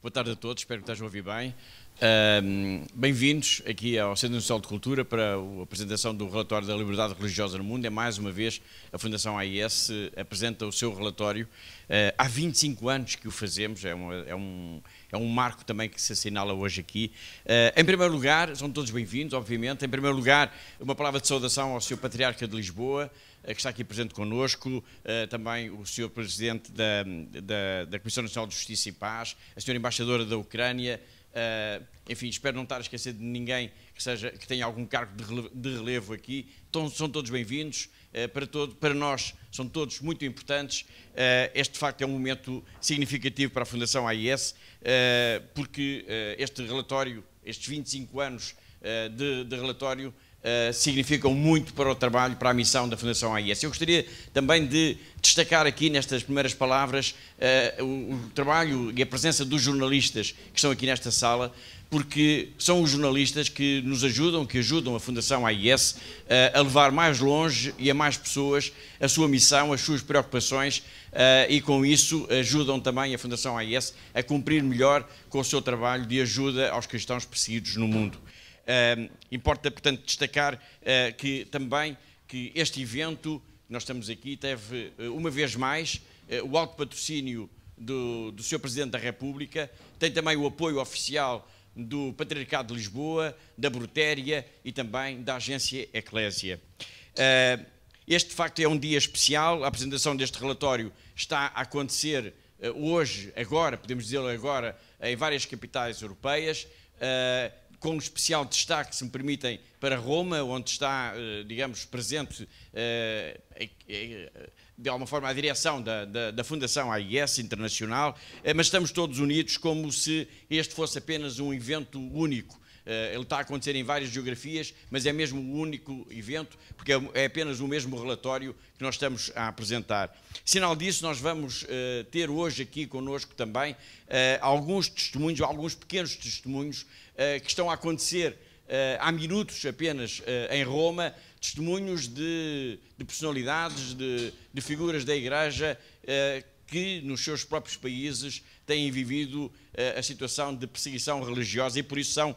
Boa tarde a todos, espero que estejam a ouvir bem. Bem-vindos aqui ao Centro Nacional de Cultura para a apresentação do relatório da liberdade religiosa no mundo. É mais uma vez a Fundação AIS apresenta o seu relatório. Há 25 anos que o fazemos, é um marco também que se assinala hoje aqui. Em primeiro lugar, são todos bem-vindos, obviamente. Em primeiro lugar, uma palavra de saudação ao Sr. Patriarca de Lisboa, que está aqui presente connosco, também o Sr. Presidente da Comissão Nacional de Justiça e Paz, a Sra. Embaixadora da Ucrânia, enfim, espero não estar a esquecer de ninguém que tenha algum cargo de relevo aqui. Então, são todos bem-vindos, para nós são todos muito importantes. Este, de facto, é um momento significativo para a Fundação AIS, porque este relatório, estes 25 anos de relatório, significam muito para o trabalho, para a missão da Fundação AIS. Eu gostaria também de destacar aqui nestas primeiras palavras o trabalho e a presença dos jornalistas que estão aqui nesta sala, porque são os jornalistas que nos ajudam, que ajudam a Fundação AIS a levar mais longe e a mais pessoas a sua missão, as suas preocupações, e com isso ajudam também a Fundação AIS a cumprir melhor com o seu trabalho de ajuda aos cristãos perseguidos no mundo. Importa, portanto, destacar que este evento que nós estamos aqui teve, uma vez mais, o alto patrocínio do Sr. Presidente da República, tem também o apoio oficial do Patriarcado de Lisboa, da Brutéria e também da Agência Eclésia. Este, de facto, é um dia especial. A apresentação deste relatório está a acontecer hoje, agora, podemos dizê-lo agora, em várias capitais europeias, com um especial destaque, se me permitem, para Roma, onde está, digamos, presente, de alguma forma, a direção da Fundação AIS Internacional, mas estamos todos unidos como se este fosse apenas um evento único. Ele está a acontecer em várias geografias, mas é mesmo o único evento, porque é apenas o mesmo relatório que nós estamos a apresentar. Sinal disso, nós vamos ter hoje aqui connosco também alguns testemunhos, alguns pequenos testemunhos que estão a acontecer há minutos apenas em Roma, testemunhos de personalidades, de figuras da Igreja que nos seus próprios países têm vivido a situação de perseguição religiosa e por isso são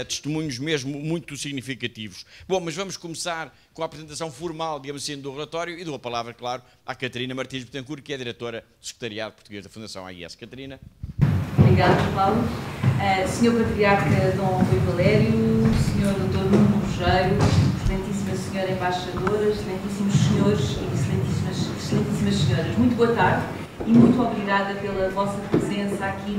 testemunhos mesmo muito significativos. Bom, mas vamos começar com a apresentação formal, digamos assim, do relatório e dou a palavra, claro, à Catarina Martins Betancourt, que é a diretora do Secretariado Português da Fundação AIS. Catarina. Obrigada, Paulo. Senhor Patriarca Dom Rui Valério, Senhor Dr. Nuno Rogério, Excelentíssima Senhora Embaixadora, Excelentíssimos Senhores e Excelentíssimas Senhoras, muito boa tarde e muito obrigada pela vossa presença aqui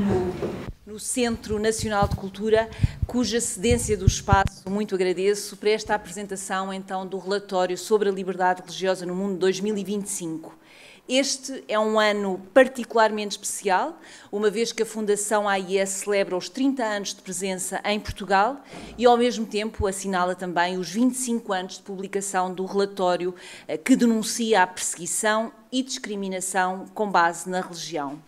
no Centro Nacional de Cultura, cuja cedência do espaço muito agradeço para esta apresentação, então, do relatório sobre a liberdade religiosa no mundo 2025. Este é um ano particularmente especial, uma vez que a Fundação AIS celebra os 30 anos de presença em Portugal e, ao mesmo tempo, assinala também os 25 anos de publicação do relatório que denuncia a perseguição e discriminação com base na religião.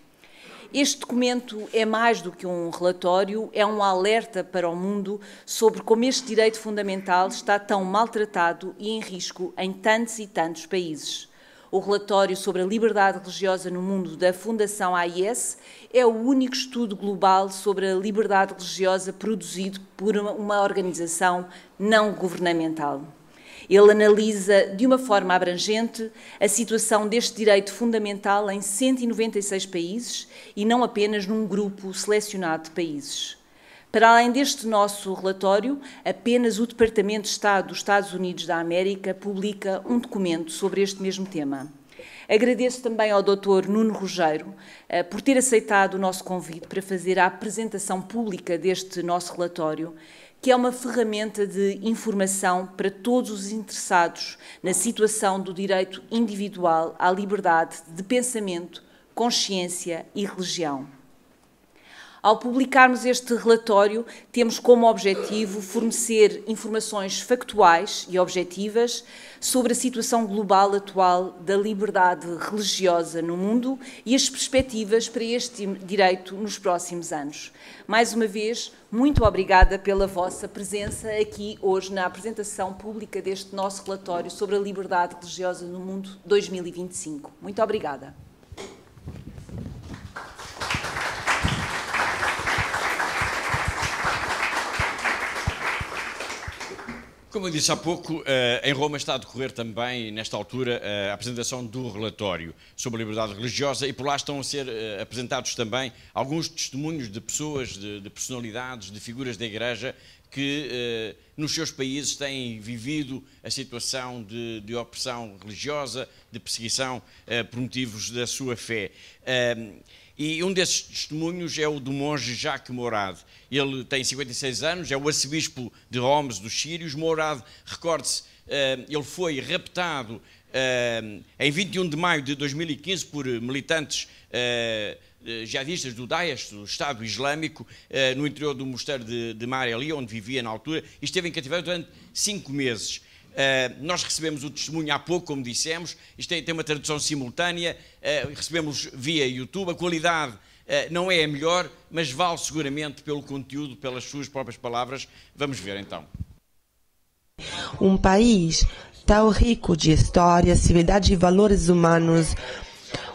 Este documento é mais do que um relatório, é um alerta para o mundo sobre como este direito fundamental está tão maltratado e em risco em tantos e tantos países. O relatório sobre a liberdade religiosa no mundo da Fundação AIS é o único estudo global sobre a liberdade religiosa produzido por uma organização não governamental. Ele analisa de uma forma abrangente a situação deste direito fundamental em 196 países e não apenas num grupo selecionado de países. Para além deste nosso relatório, apenas o Departamento de Estado dos Estados Unidos da América publica um documento sobre este mesmo tema. Agradeço também ao Dr. Nuno Rogério por ter aceitado o nosso convite para fazer a apresentação pública deste nosso relatório, que é uma ferramenta de informação para todos os interessados na situação do direito individual à liberdade de pensamento, consciência e religião. Ao publicarmos este relatório, temos como objetivo fornecer informações factuais e objetivas sobre a situação global atual da liberdade religiosa no mundo e as perspectivas para este direito nos próximos anos. Mais uma vez, muito obrigada pela vossa presença aqui hoje na apresentação pública deste nosso relatório sobre a liberdade religiosa no mundo 2025. Muito obrigada. Como eu disse há pouco, em Roma está a decorrer também, nesta altura, a apresentação do relatório sobre a liberdade religiosa, e por lá estão a ser apresentados também alguns testemunhos de pessoas, de personalidades, de figuras da Igreja que nos seus países têm vivido a situação de opressão religiosa, de perseguição por motivos da sua fé. E um desses testemunhos é o do monge Jacques Morad. Ele tem 56 anos, é o arcebispo de Homs, dos sírios. Morad, recorde-se, ele foi raptado em 21 de maio de 2015 por militantes jihadistas do Daesh, do Estado Islâmico, no interior do mosteiro de Mareli, onde vivia na altura, e esteve em cativeiro durante 5 meses. Nós recebemos o testemunho há pouco, como dissemos, isto tem uma tradução simultânea, recebemos via YouTube, a qualidade não é a melhor, mas vale seguramente pelo conteúdo, pelas suas próprias palavras. Vamos ver então. Um país tão rico de história, civilidade e valores humanos,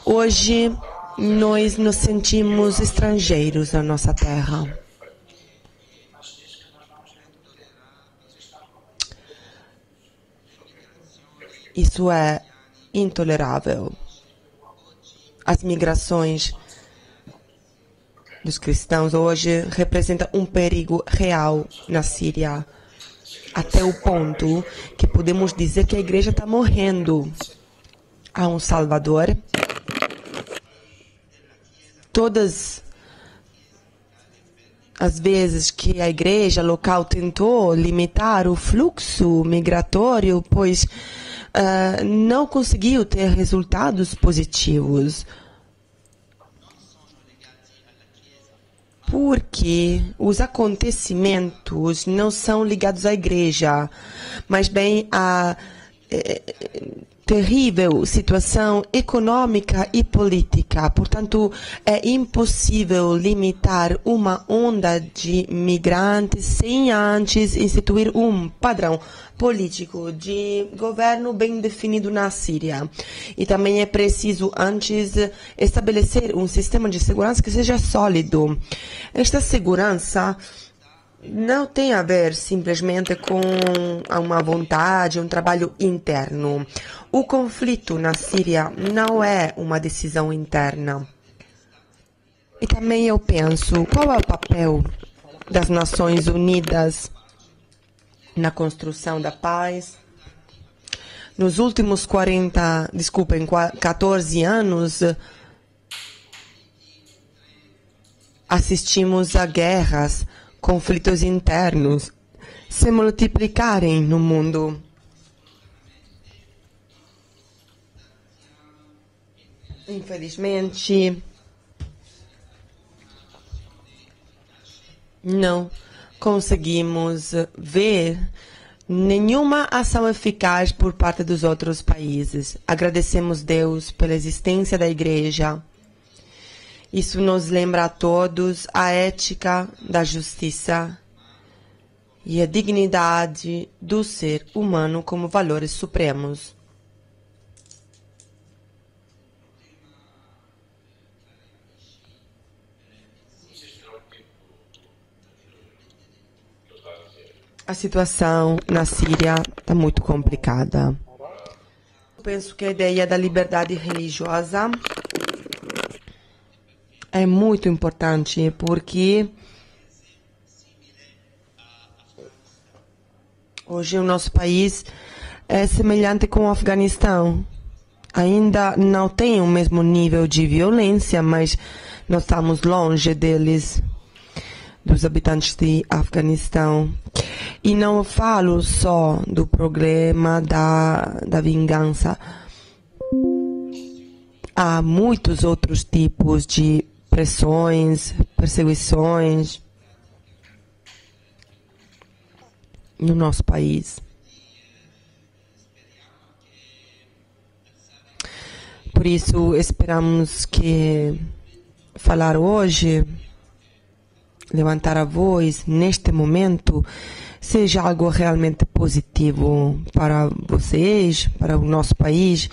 hoje nós nos sentimos estrangeiros na nossa terra. Isso é intolerável. As migrações dos cristãos hoje representam um perigo real na Síria, até o ponto que podemos dizer que a igreja está morrendo. Há um Salvador. Todas as vezes que a igreja local tentou limitar o fluxo migratório, pois não conseguiu ter resultados positivos. Porque os acontecimentos não são ligados à igreja, mas bem à terrível situação econômica e política. Portanto, é impossível limitar uma onda de migrantes sem antes instituir um padrão político de governo bem definido na Síria. E também é preciso antes estabelecer um sistema de segurança que seja sólido. Esta segurança não tem a ver simplesmente com uma vontade, um trabalho interno. O conflito na Síria não é uma decisão interna. E também eu penso, qual é o papel das Nações Unidas na construção da paz? Nos últimos 14 anos, assistimos a guerras, conflitos internos se multiplicarem no mundo. Infelizmente, não conseguimos ver nenhuma ação eficaz por parte dos outros países. Agradecemos a Deus pela existência da Igreja. Isso nos lembra a todos a ética da justiça e a dignidade do ser humano como valores supremos. A situação na Síria está muito complicada. Eu penso que a ideia da liberdade religiosa é muito importante, porque hoje o nosso país é semelhante com o Afeganistão. Ainda não tem o mesmo nível de violência, mas nós estamos longe deles, dos habitantes de Afeganistão. E não falo só do problema da vingança. Há muitos outros tipos de pressões, perseguições no nosso país. Por isso, esperamos que falar hoje, levantar a voz neste momento, seja algo realmente positivo para vocês, para o nosso país.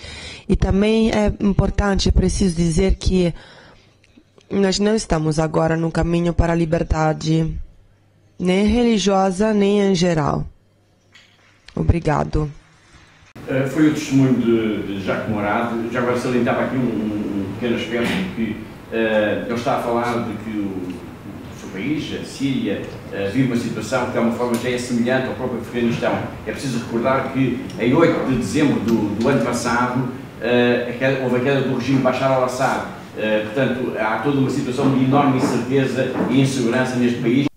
E também é importante, preciso dizer que nós não estamos agora no caminho para a liberdade, nem religiosa, nem em geral. Obrigado. Foi o testemunho de Jacques Morado. Já agora salientava aqui um pequeno aspecto que ele está a falar de que o seu país, a Síria, vive uma situação que de alguma forma já é semelhante ao próprio Afeganistão. É preciso recordar que em 8 de dezembro do ano passado houve a queda do regime Bashar al-Assad. Portanto, há toda uma situação de enorme incerteza e insegurança neste país.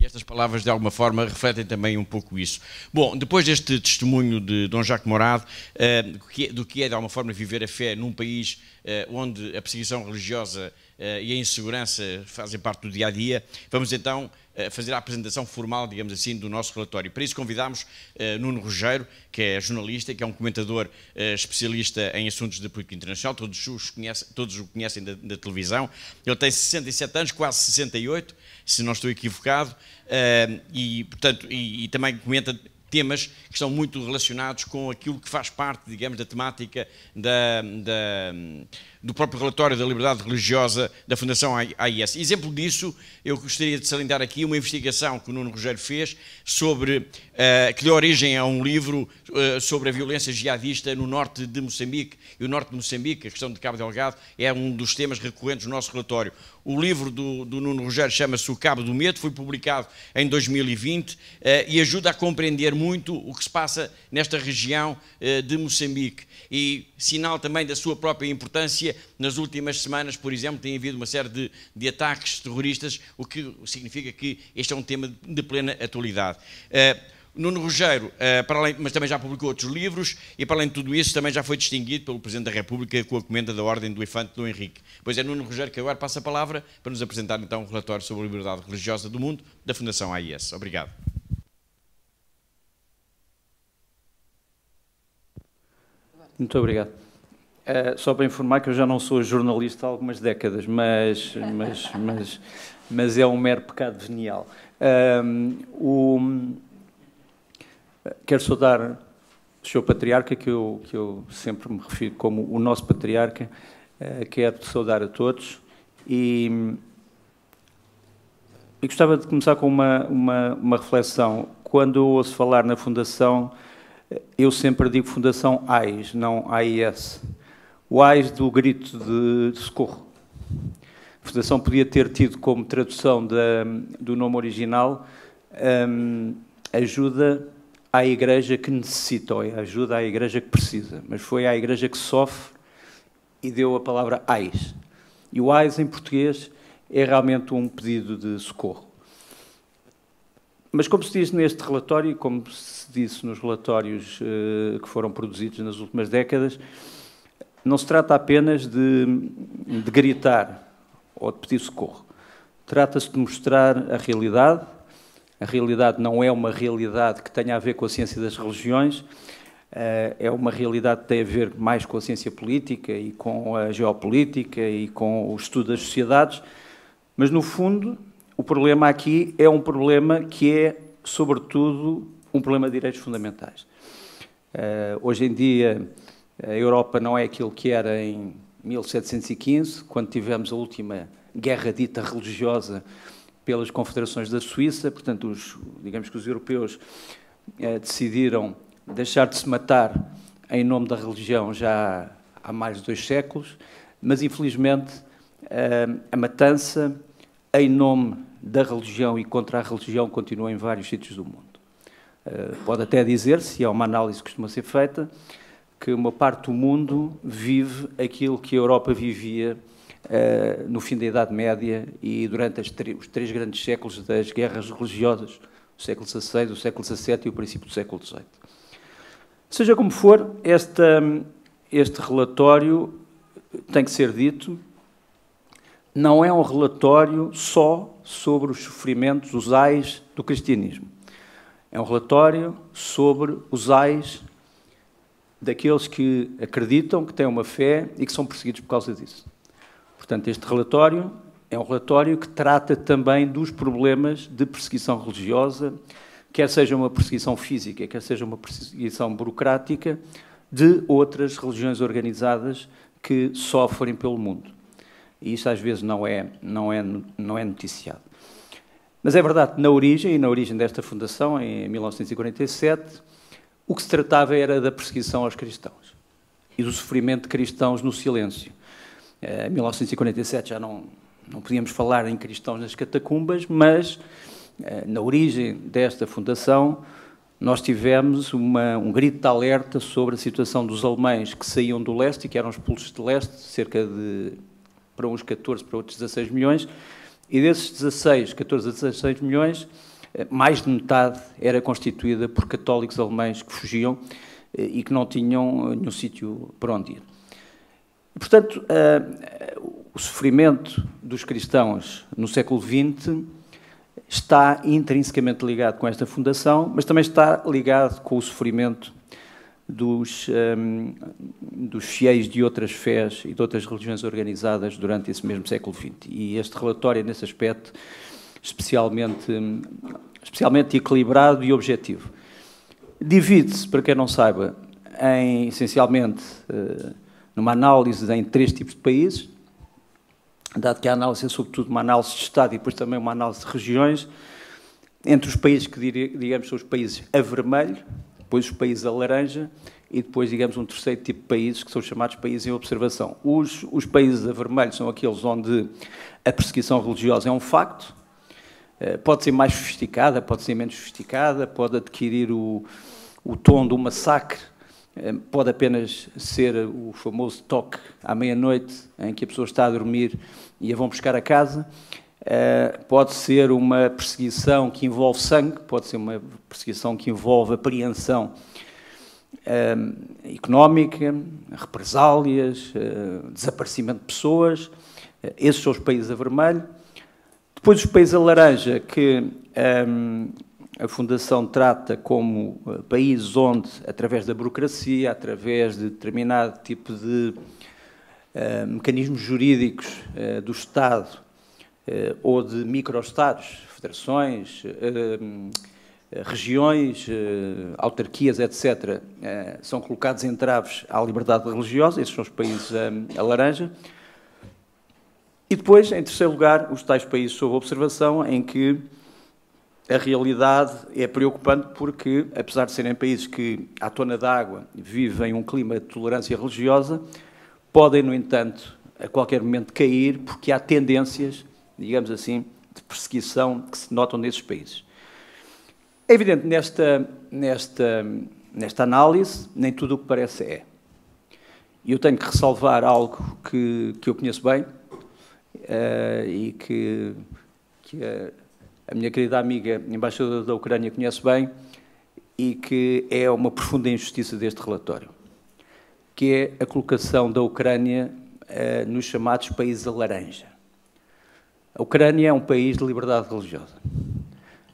E estas palavras, de alguma forma, refletem também um pouco isso. Bom, depois deste testemunho de Dom Jacques Morado, do que é, de alguma forma, viver a fé num país onde a perseguição religiosa e a insegurança fazem parte do dia-a-dia, vamos então fazer a apresentação formal, digamos assim, do nosso relatório. Para isso convidámos Nuno Rogério, que é jornalista, que é um comentador especialista em assuntos de política internacional, todos o conhecem da televisão. Ele tem 67 anos, quase 68, se não estou equivocado, portanto, também comenta temas que estão muito relacionados com aquilo que faz parte, digamos, da temática do próprio relatório da liberdade religiosa da Fundação AIS. Exemplo disso, eu gostaria de salientar aqui uma investigação que o Nuno Rogério fez que deu origem a um livro sobre a violência jihadista no norte de Moçambique. E o norte de Moçambique, a questão de Cabo Delgado, é um dos temas recorrentes do nosso relatório. O livro do Nuno Rogério chama-se O Cabo do Medo, foi publicado em 2020 e ajuda a compreender muito o que se passa nesta região de Moçambique. E sinal também da sua própria importância, nas últimas semanas, por exemplo, tem havido uma série de ataques terroristas, o que significa que este é um tema de plena atualidade. Nuno Rogério, mas também já publicou outros livros e, para além de tudo isso, também já foi distinguido pelo Presidente da República com a Comenda da Ordem do Infante Dom Henrique. Pois é Nuno Rogério que agora passa a palavra para nos apresentar então um relatório sobre a liberdade religiosa do mundo da Fundação AIS. Obrigado. Muito obrigado. Só para informar que eu já não sou jornalista há algumas décadas, mas é um mero pecado venial. Quero saudar o Sr. Patriarca, que eu sempre me refiro como o nosso Patriarca. Quero saudar a todos e gostava de começar com uma reflexão. Quando eu ouço falar na Fundação, eu sempre digo Fundação AIS, não AIS. O AIS do grito de socorro. A Fundação podia ter tido como tradução do nome original ajuda à Igreja que necessita, ou ajuda à Igreja que precisa, mas foi à Igreja que sofre e deu a palavra AIS. E o AIS, em português, é realmente um pedido de socorro. Mas, como se diz neste relatório, como se disse nos relatórios que foram produzidos nas últimas décadas, não se trata apenas de gritar ou de pedir socorro. Trata-se de mostrar a realidade. A realidade não é uma realidade que tenha a ver com a ciência das religiões, é uma realidade que tem a ver mais com a ciência política e com a geopolítica e com o estudo das sociedades, mas, no fundo, o problema aqui é um problema que é, sobretudo, um problema de direitos fundamentais. Hoje em dia, a Europa não é aquilo que era em 1715, quando tivemos a última guerra dita religiosa pelas confederações da Suíça. Portanto, digamos que os europeus decidiram deixar de se matar em nome da religião já há mais de 2 séculos, mas, infelizmente, a matança em nome da religião e contra a religião continua em vários sítios do mundo. Pode até dizer-se, e é uma análise que costuma ser feita, que uma parte do mundo vive aquilo que a Europa vivia no fim da Idade Média e durante os 3 grandes séculos das guerras religiosas, o século XVI, o século XVII e o princípio do século XVIII. Seja como for, este relatório, tem que ser dito, não é um relatório só sobre os sofrimentos, os ais do cristianismo. É um relatório sobre os ais daqueles que acreditam, que têm uma fé e que são perseguidos por causa disso. Portanto, este relatório é um relatório que trata também dos problemas de perseguição religiosa, quer seja uma perseguição física, quer seja uma perseguição burocrática, de outras religiões organizadas que sofrem pelo mundo. E isso às vezes não é noticiado. Mas é verdade que na origem desta fundação, em 1947, o que se tratava era da perseguição aos cristãos e do sofrimento de cristãos no silêncio. Em 1947 já não podíamos falar em cristãos nas catacumbas, mas na origem desta fundação nós tivemos um grito de alerta sobre a situação dos alemães que saíam do leste e que eram expulsos de leste, cerca de, para uns 14, para outros 16 milhões, e desses 14 a 16 milhões, mais de metade era constituída por católicos alemães que fugiam e que não tinham nenhum sítio para onde ir. Portanto, o sofrimento dos cristãos no século XX está intrinsecamente ligado com esta fundação, mas também está ligado com o sofrimento dos fiéis de outras fés e de outras religiões organizadas durante esse mesmo século XX. E este relatório é, nesse aspecto, especialmente equilibrado e objetivo. Divide-se, para quem não saiba, essencialmente, numa análise em 3 tipos de países, dado que a análise é sobretudo uma análise de Estado e depois também uma análise de regiões, entre os países que, digamos, são os países a vermelho, depois os países a laranja e depois, digamos, um terceiro tipo de países que são chamados países em observação. Os países a vermelho são aqueles onde a perseguição religiosa é um facto, pode ser mais sofisticada, pode ser menos sofisticada, pode adquirir o tom do massacre, pode apenas ser o famoso toque à meia-noite, em que a pessoa está a dormir e a vão buscar a casa. Pode ser uma perseguição que envolve sangue, pode ser uma perseguição que envolve apreensão económica, represálias, desaparecimento de pessoas. Esses são os países a vermelho. Depois os países a laranja, que a Fundação trata como países onde, através da burocracia, através de determinado tipo de mecanismos jurídicos do Estado ou de micro-estados, federações, regiões, autarquias, etc., são colocados entraves à liberdade religiosa. Esses são os países a laranja. E depois, em terceiro lugar, os tais países sob observação, em que a realidade é preocupante porque, apesar de serem países que, à tona d'água, vivem um clima de tolerância religiosa, podem, no entanto, a qualquer momento cair, porque há tendências, digamos assim, de perseguição que se notam nesses países. É evidente, nesta análise, nem tudo o que parece é. E eu tenho que ressalvar algo que eu conheço bem e que a minha querida amiga embaixadora da Ucrânia conhece bem e que é uma profunda injustiça deste relatório, que é a colocação da Ucrânia nos chamados países a laranja. A Ucrânia é um país de liberdade religiosa.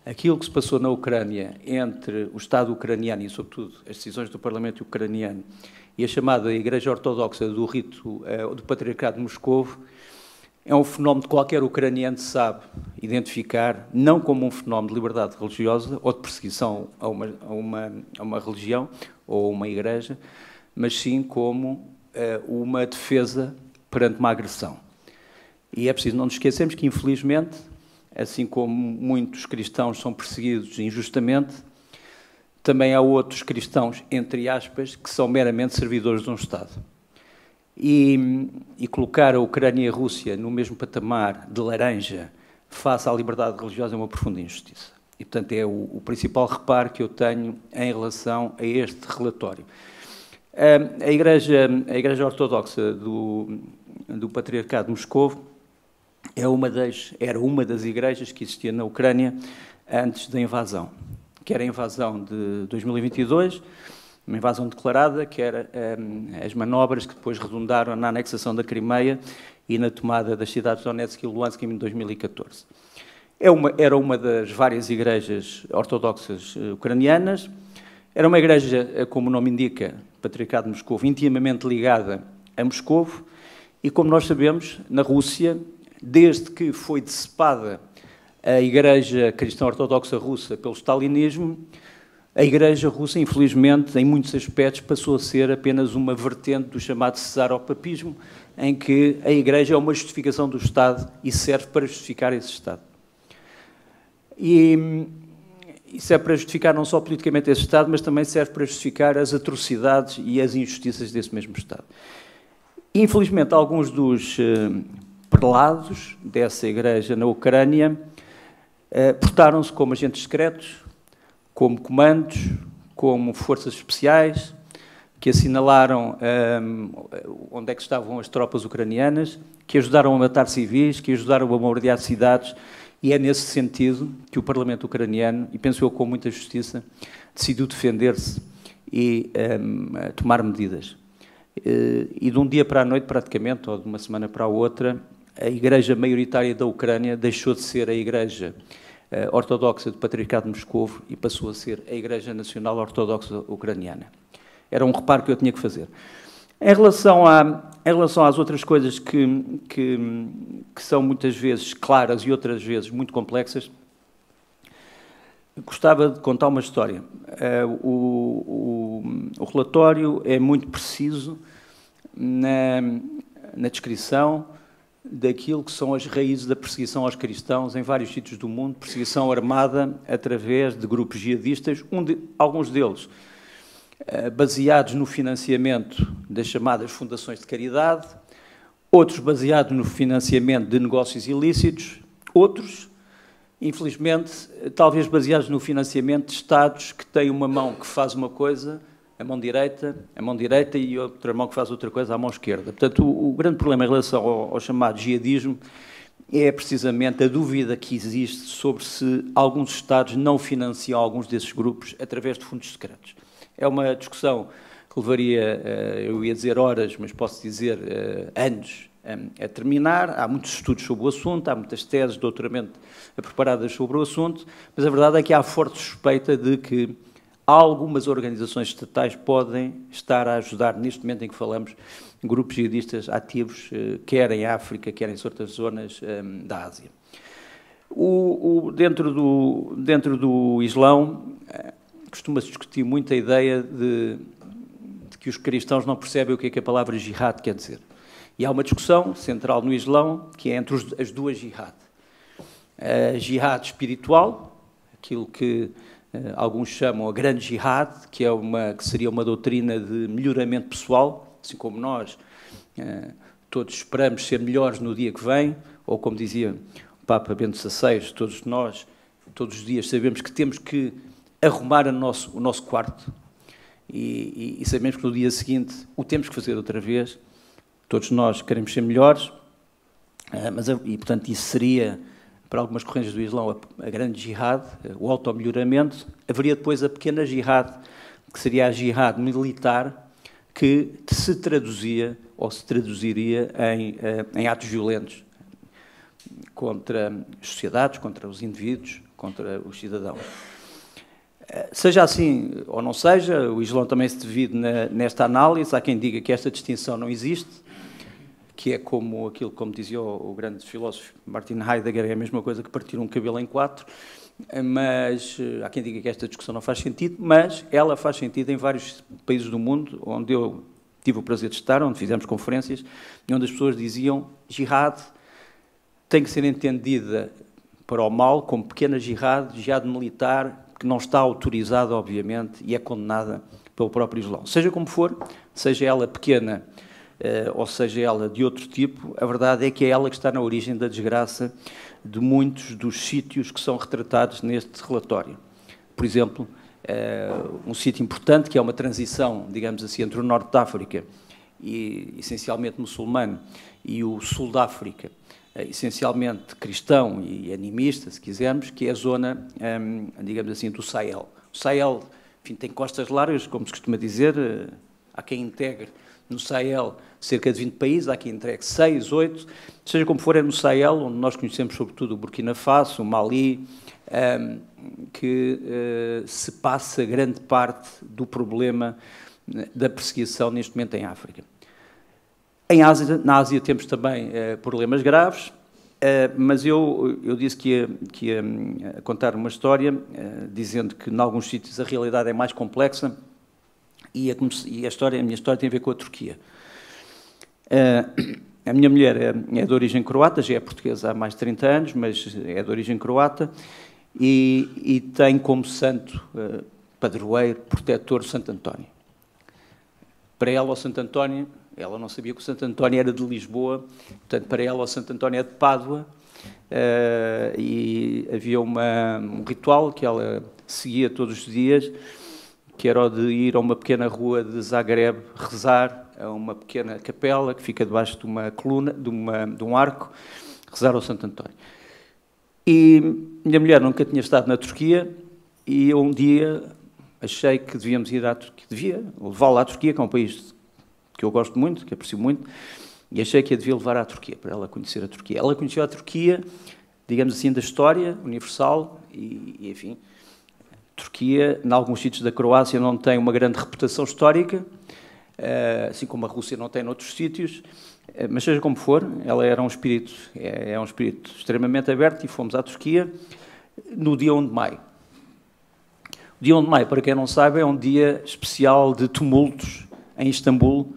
Aquilo que se passou na Ucrânia entre o Estado ucraniano e, sobretudo, as decisões do Parlamento ucraniano e a chamada Igreja Ortodoxa do rito do Patriarcado de Moscovo é um fenómeno que qualquer ucraniano sabe identificar, não como um fenómeno de liberdade religiosa ou de perseguição a uma religião ou a uma igreja, mas sim como uma defesa perante uma agressão. E é preciso não nos esquecermos que, infelizmente, assim como muitos cristãos são perseguidos injustamente, também há outros cristãos, entre aspas, que são meramente servidores de um Estado. E colocar a Ucrânia e a Rússia no mesmo patamar de laranja face à liberdade religiosa é uma profunda injustiça. E, portanto, é o principal reparo que eu tenho em relação a este relatório. A Igreja Ortodoxa do Patriarcado de Moscovo era uma das igrejas que existia na Ucrânia antes da invasão, que era a invasão de 2022, uma invasão declarada, que era as manobras que depois redundaram na anexação da Crimeia e na tomada das cidades de Donetsk e Luhansk em 2014. Era uma das várias igrejas ortodoxas ucranianas. Era uma igreja, como o nome indica, Patriarcado de Moscovo, intimamente ligada a Moscovo, e, como nós sabemos, na Rússia, desde que foi decepada a Igreja Cristã Ortodoxa Russa pelo stalinismo, a Igreja Russa, infelizmente, em muitos aspectos, passou a ser apenas uma vertente do chamado cesaropapismo, em que a Igreja é uma justificação do Estado e serve para justificar esse Estado. E isso é para justificar não só politicamente esse Estado, mas também serve para justificar as atrocidades e as injustiças desse mesmo Estado. Infelizmente, alguns dos prelados dessa igreja na Ucrânia portaram-se como agentes secretos, como comandos, como forças especiais, que assinalaram onde é que estavam as tropas ucranianas, que ajudaram a matar civis, que ajudaram a bombardear cidades, e é nesse sentido que o Parlamento ucraniano, e penso eu com muita justiça, decidiu defender-se e tomar medidas. E de um dia para a noite, praticamente, ou de uma semana para a outra, a igreja maioritária da Ucrânia deixou de ser a igreja ortodoxa do Patriarcado de Moscovo e passou a ser a Igreja Nacional Ortodoxa Ucraniana. Era um reparo que eu tinha que fazer. Em relação às outras coisas que são muitas vezes claras e outras vezes muito complexas, gostava de contar uma história. O relatório é muito preciso na descrição daquilo que são as raízes da perseguição aos cristãos em vários sítios do mundo, perseguição armada através de grupos jihadistas, alguns deles baseados no financiamento das chamadas fundações de caridade, outros baseados no financiamento de negócios ilícitos, outros, infelizmente, talvez baseados no financiamento de Estados que têm uma mão que faz uma coisa, a mão direita e outra mão que faz outra coisa, a mão esquerda. Portanto, o grande problema em relação ao chamado jihadismo é precisamente a dúvida que existe sobre se alguns Estados não financiam alguns desses grupos através de fundos secretos. É uma discussão que levaria, eu ia dizer horas, mas posso dizer anos a terminar. Há muitos estudos sobre o assunto, há muitas teses de doutoramento preparadas sobre o assunto, mas a verdade é que há forte suspeita de que algumas organizações estatais podem estar a ajudar, neste momento em que falamos, grupos jihadistas ativos, quer em África, quer em outras zonas da Ásia. Dentro do Islão, costuma-se discutir muito a ideia de que os cristãos não percebem o que é que a palavra jihad quer dizer. E há uma discussão central no Islão, que é entre as duas jihad. A jihad espiritual, aquilo que alguns chamam a grande jihad, que seria uma doutrina de melhoramento pessoal, assim como nós todos esperamos ser melhores no dia que vem, ou como dizia o Papa Bento XVI, todos nós, todos os dias sabemos que temos que arrumar o nosso quarto e sabemos que no dia seguinte o temos que fazer outra vez. Todos nós queremos ser melhores, e portanto isso seria, para algumas correntes do Islão, a grande jihad, o automelhoramento. Haveria depois a pequena jihad, que seria a jihad militar, que se traduzia ou se traduziria em atos violentos contra as sociedades, contra os indivíduos, contra os cidadãos. Seja assim ou não seja, o Islão também se divide nesta análise. Há quem diga que esta distinção não existe, que é como dizia o grande filósofo Martin Heidegger, é a mesma coisa que partir um cabelo em quatro, mas há quem diga que esta discussão não faz sentido, mas ela faz sentido em vários países do mundo, onde eu tive o prazer de estar, onde fizemos conferências, e onde as pessoas diziam jihad tem que ser entendida para o mal como pequena jihad militar, que não está autorizada, obviamente, e é condenada pelo próprio Islão. Seja como for, seja ela pequena ou seja ela de outro tipo, a verdade é que é ela que está na origem da desgraça de muitos dos sítios que são retratados neste relatório. Por exemplo, um sítio importante, que é uma transição, digamos assim, entre o norte da África, e essencialmente muçulmano, e o sul da África, essencialmente cristão e animista, se quisermos, que é a zona, digamos assim, do Sahel. O Sahel, enfim, tem costas largas, como se costuma dizer, há quem integre no Sahel cerca de 20 países, há quem integre 6, 8, seja como for, é no Sahel, onde nós conhecemos sobretudo o Burkina Faso, o Mali, que se passa grande parte do problema da perseguição neste momento em África. Na Ásia temos também problemas graves, mas eu disse que ia contar uma história, dizendo que em alguns sítios a realidade é mais complexa, e a minha história tem a ver com a Turquia. A minha mulher é de origem croata, já é portuguesa há mais de 30 anos, mas é de origem croata, e tem como santo, padroeiro, protetor, Santo António. Para ela, o Santo António, ela não sabia que o Santo António era de Lisboa, portanto, para ela, o Santo António é de Pádua, e havia um ritual que ela seguia todos os dias, que era o de ir a uma pequena rua de Zagreb, rezar a uma pequena capela que fica debaixo de uma coluna, de um arco, rezar ao Santo António. E minha mulher nunca tinha estado na Turquia e eu um dia achei que devíamos ir à Turquia, devia levá-la à Turquia, que é um país que eu gosto muito, que aprecio muito, e achei que a devia levar à Turquia, para ela conhecer a Turquia. Ela conheceu a Turquia, digamos assim, da história universal e enfim, Turquia, em alguns sítios da Croácia, não tem uma grande reputação histórica, assim como a Rússia não tem noutros sítios, mas seja como for, ela era um espírito, é um espírito extremamente aberto e fomos à Turquia no dia 1 de maio. O dia 1 de maio, para quem não sabe, é um dia especial de tumultos em Istambul,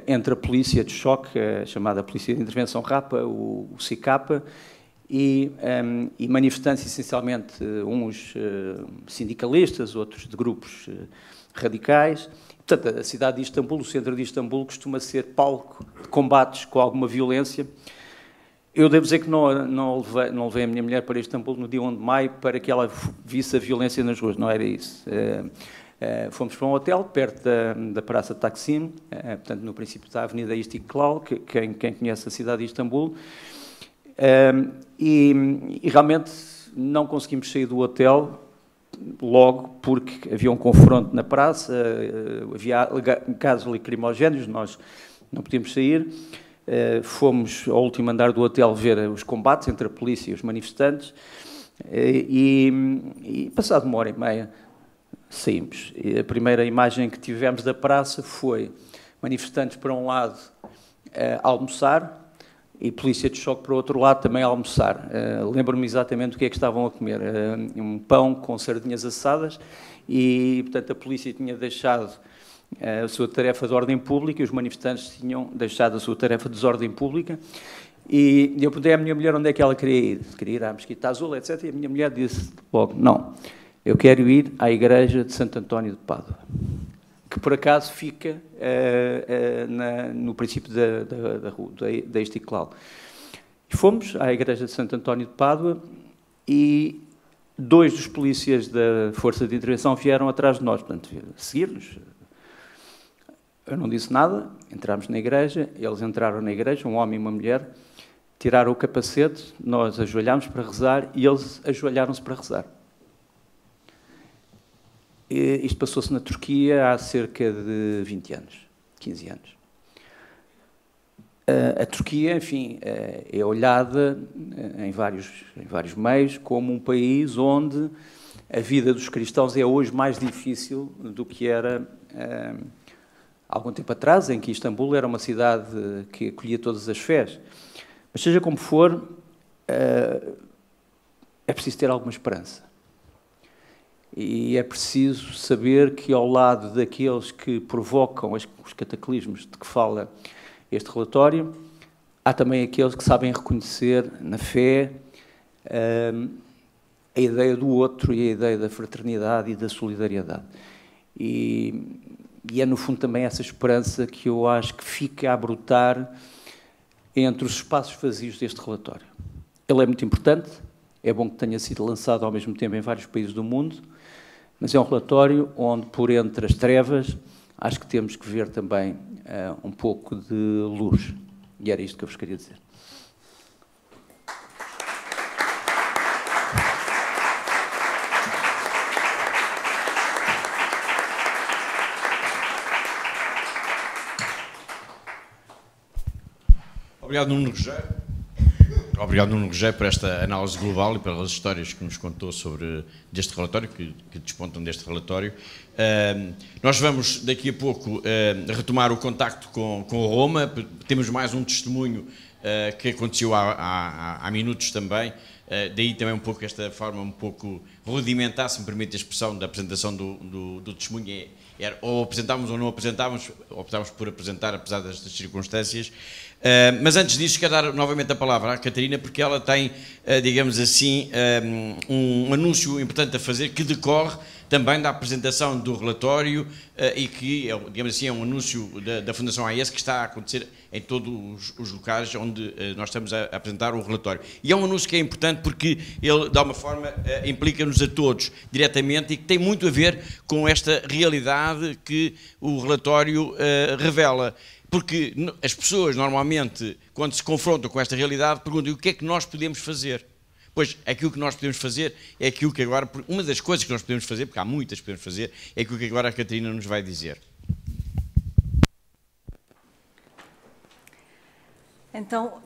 entre a polícia de choque, a chamada Polícia de Intervenção Rapa, o SİKAPA, e manifestantes, essencialmente, uns sindicalistas, outros de grupos radicais. Portanto, a cidade de Istambul, o centro de Istambul, costuma ser palco de combates com alguma violência. Eu devo dizer que não levei a minha mulher para Istambul no dia 1 de maio para que ela visse a violência nas ruas, não era isso. Fomos para um hotel perto da Praça Taksim, portanto, no princípio da Avenida Istiklal, quem conhece a cidade de Istambul, e realmente não conseguimos sair do hotel logo porque havia um confronto na praça, havia gases lacrimogéneos, nós não podíamos sair. Fomos ao último andar do hotel ver os combates entre a polícia e os manifestantes e passado 1h30 saímos. E a primeira imagem que tivemos da praça foi manifestantes para um lado a almoçar e polícia de choque para o outro lado também a almoçar. Lembro-me exatamente o que é que estavam a comer. Um pão com sardinhas assadas e, portanto, a polícia tinha deixado a sua tarefa de ordem pública e os manifestantes tinham deixado a sua tarefa de desordem pública. E eu perguntei à minha mulher onde é que ela queria ir. Queria ir à Mesquita Azul, etc. E a minha mulher disse logo, não, eu quero ir à igreja de Santo António de Pádua, que por acaso fica no princípio da Istiklal. E fomos à igreja de Santo António de Pádua e 2 dos polícias da Força de Intervenção vieram atrás de nós, portanto, seguir-nos. Eu não disse nada, entramos na igreja, eles entraram na igreja, um homem e uma mulher, tiraram o capacete, nós ajoelhámos para rezar e eles ajoelharam-se para rezar. Isto passou-se na Turquia há cerca de 20 anos, 15 anos. A Turquia, enfim, é olhada em vários meios como um país onde a vida dos cristãos é hoje mais difícil do que era há algum tempo atrás, em que Istambul era uma cidade que acolhia todas as fés. Mas seja como for, é preciso ter alguma esperança. E é preciso saber que, ao lado daqueles que provocam os cataclismos de que fala este relatório, há também aqueles que sabem reconhecer na fé a ideia do outro e a ideia da fraternidade e da solidariedade. E é, no fundo, também essa esperança que eu acho que fica a brotar entre os espaços vazios deste relatório. Ele é muito importante, é bom que tenha sido lançado ao mesmo tempo em vários países do mundo, mas é um relatório onde, por entre as trevas, acho que temos que ver também um pouco de luz. E era isto que eu vos queria dizer. Obrigado, Nuno Rogério. Obrigado, Nuno Rogério, por esta análise global e pelas histórias que nos contou deste relatório, que despontam deste relatório. Nós vamos, daqui a pouco, retomar o contacto com Roma. Temos mais um testemunho que aconteceu há minutos também. Daí também um pouco esta forma um pouco rudimentar, se me permite a expressão, da apresentação do testemunho. ou apresentávamos ou não apresentávamos, optámos por apresentar, apesar destas circunstâncias. Mas antes disso, quero dar novamente a palavra à Catarina, porque ela tem, digamos assim, um anúncio importante a fazer, que decorre também da apresentação do relatório e que, digamos assim, é um anúncio da Fundação AES que está a acontecer em todos os locais onde nós estamos a apresentar o relatório. E é um anúncio que é importante porque ele, de alguma forma, implica-nos a todos diretamente e que tem muito a ver com esta realidade que o relatório revela. Porque as pessoas, normalmente, quando se confrontam com esta realidade, perguntam o que é que nós podemos fazer. Pois, aquilo que nós podemos fazer é aquilo que agora, uma das coisas que nós podemos fazer, porque há muitas que podemos fazer, é aquilo que agora a Catarina nos vai dizer. Então,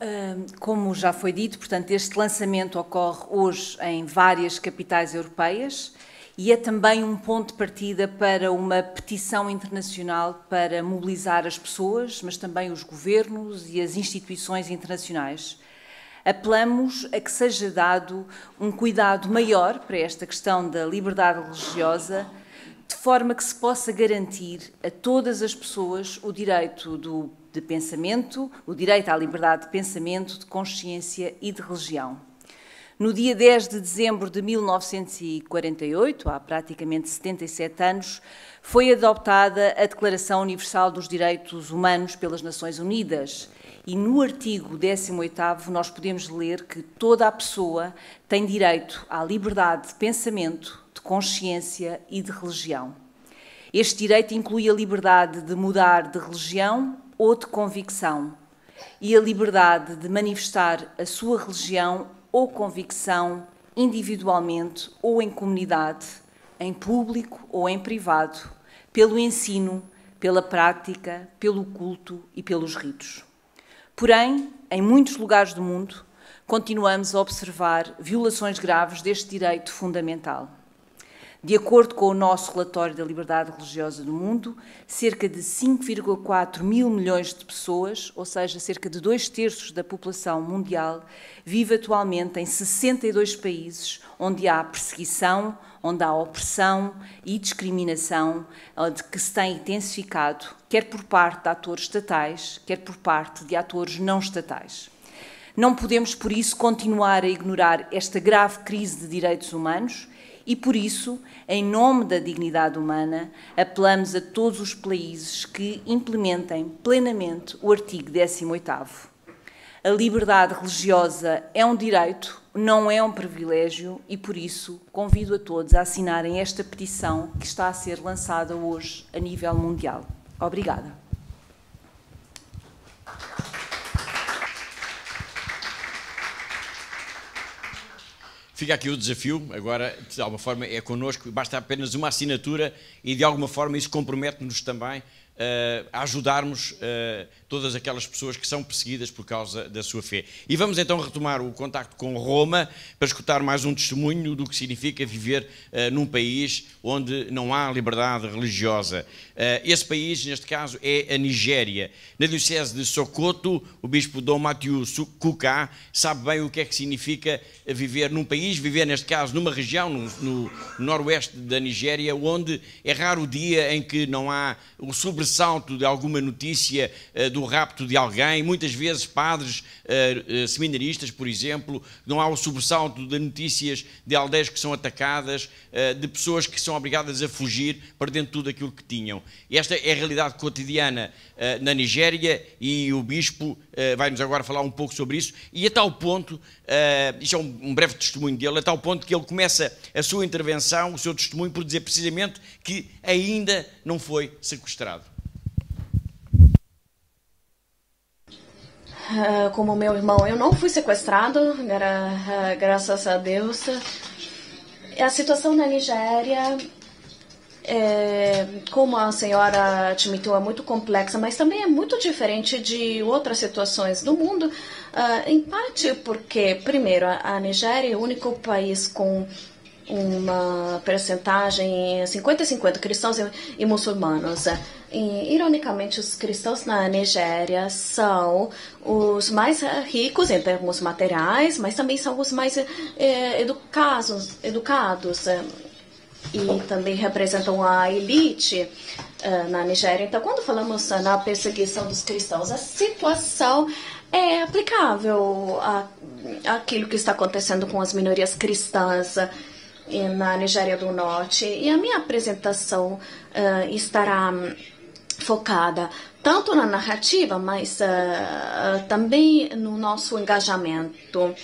como já foi dito, portanto, este lançamento ocorre hoje em várias capitais europeias e é também um ponto de partida para uma petição internacional para mobilizar as pessoas, mas também os governos e as instituições internacionais. Apelamos a que seja dado um cuidado maior para esta questão da liberdade religiosa, de forma que se possa garantir a todas as pessoas o direito de pensamento, o direito à liberdade de pensamento, de consciência e de religião. No dia 10 de dezembro de 1948, há praticamente 77 anos, foi adoptada a Declaração Universal dos Direitos Humanos pelas Nações Unidas. E no artigo 18º nós podemos ler que toda a pessoa tem direito à liberdade de pensamento, de consciência e de religião. Este direito inclui a liberdade de mudar de religião ou de convicção e a liberdade de manifestar a sua religião ou convicção individualmente ou em comunidade, em público ou em privado, pelo ensino, pela prática, pelo culto e pelos ritos. Porém, em muitos lugares do mundo, continuamos a observar violações graves deste direito fundamental. De acordo com o nosso relatório da liberdade religiosa do mundo, cerca de 5,4 mil milhões de pessoas, ou seja, cerca de 2/3 da população mundial, vive atualmente em 62 países onde há perseguição, onde há opressão e discriminação, onde que se tem intensificado, quer por parte de atores estatais, quer por parte de atores não estatais. Não podemos, por isso, continuar a ignorar esta grave crise de direitos humanos e, por isso, em nome da dignidade humana, apelamos a todos os países que implementem plenamente o artigo 18º. A liberdade religiosa é um direito, não é um privilégio e, por isso, convido a todos a assinarem esta petição que está a ser lançada hoje a nível mundial. Obrigada. Fica aqui o desafio, agora, de alguma forma, é connosco, basta apenas uma assinatura e, de alguma forma, isso compromete-nos também a ajudarmos todas aquelas pessoas que são perseguidas por causa da sua fé. E vamos então retomar o contacto com Roma para escutar mais um testemunho do que significa viver num país onde não há liberdade religiosa. Esse país, neste caso, é a Nigéria. Na diocese de Sokoto, o bispo Dom Mathieu Kuka sabe bem o que é que significa viver num país, viver, neste caso, numa região, no noroeste da Nigéria, onde é raro o dia em que não há o sobressalto de alguma notícia do rapto de alguém. Muitas vezes padres seminaristas, por exemplo, não há o sobressalto de notícias de aldeias que são atacadas, de pessoas que são obrigadas a fugir, perdendo tudo aquilo que tinham. Esta é a realidade cotidiana na Nigéria e o bispo vai-nos agora falar um pouco sobre isso, e a tal ponto, isto é um breve testemunho dele, a tal ponto que ele começa a sua intervenção, o seu testemunho, por dizer precisamente que ainda não foi sequestrado. Como meu irmão, eu não fui sequestrado, graças a Deus. A situação na Nigéria, como a senhora admitiu, é muito complexa, mas também é muito diferente de outras situações do mundo, em parte porque, primeiro, a Nigéria é o único país com uma percentagem 50-50, cristãos e muçulmanos. E, ironicamente, os cristãos na Nigéria são os mais ricos em termos materiais, mas também são os mais educados. e também representam a elite na Nigéria. Então, quando falamos na perseguição dos cristãos, a situação é aplicável àquilo que está acontecendo com as minorias cristãs na Nigéria do Norte. E a minha apresentação estará focada tanto na narrativa, mas também no nosso engajamento.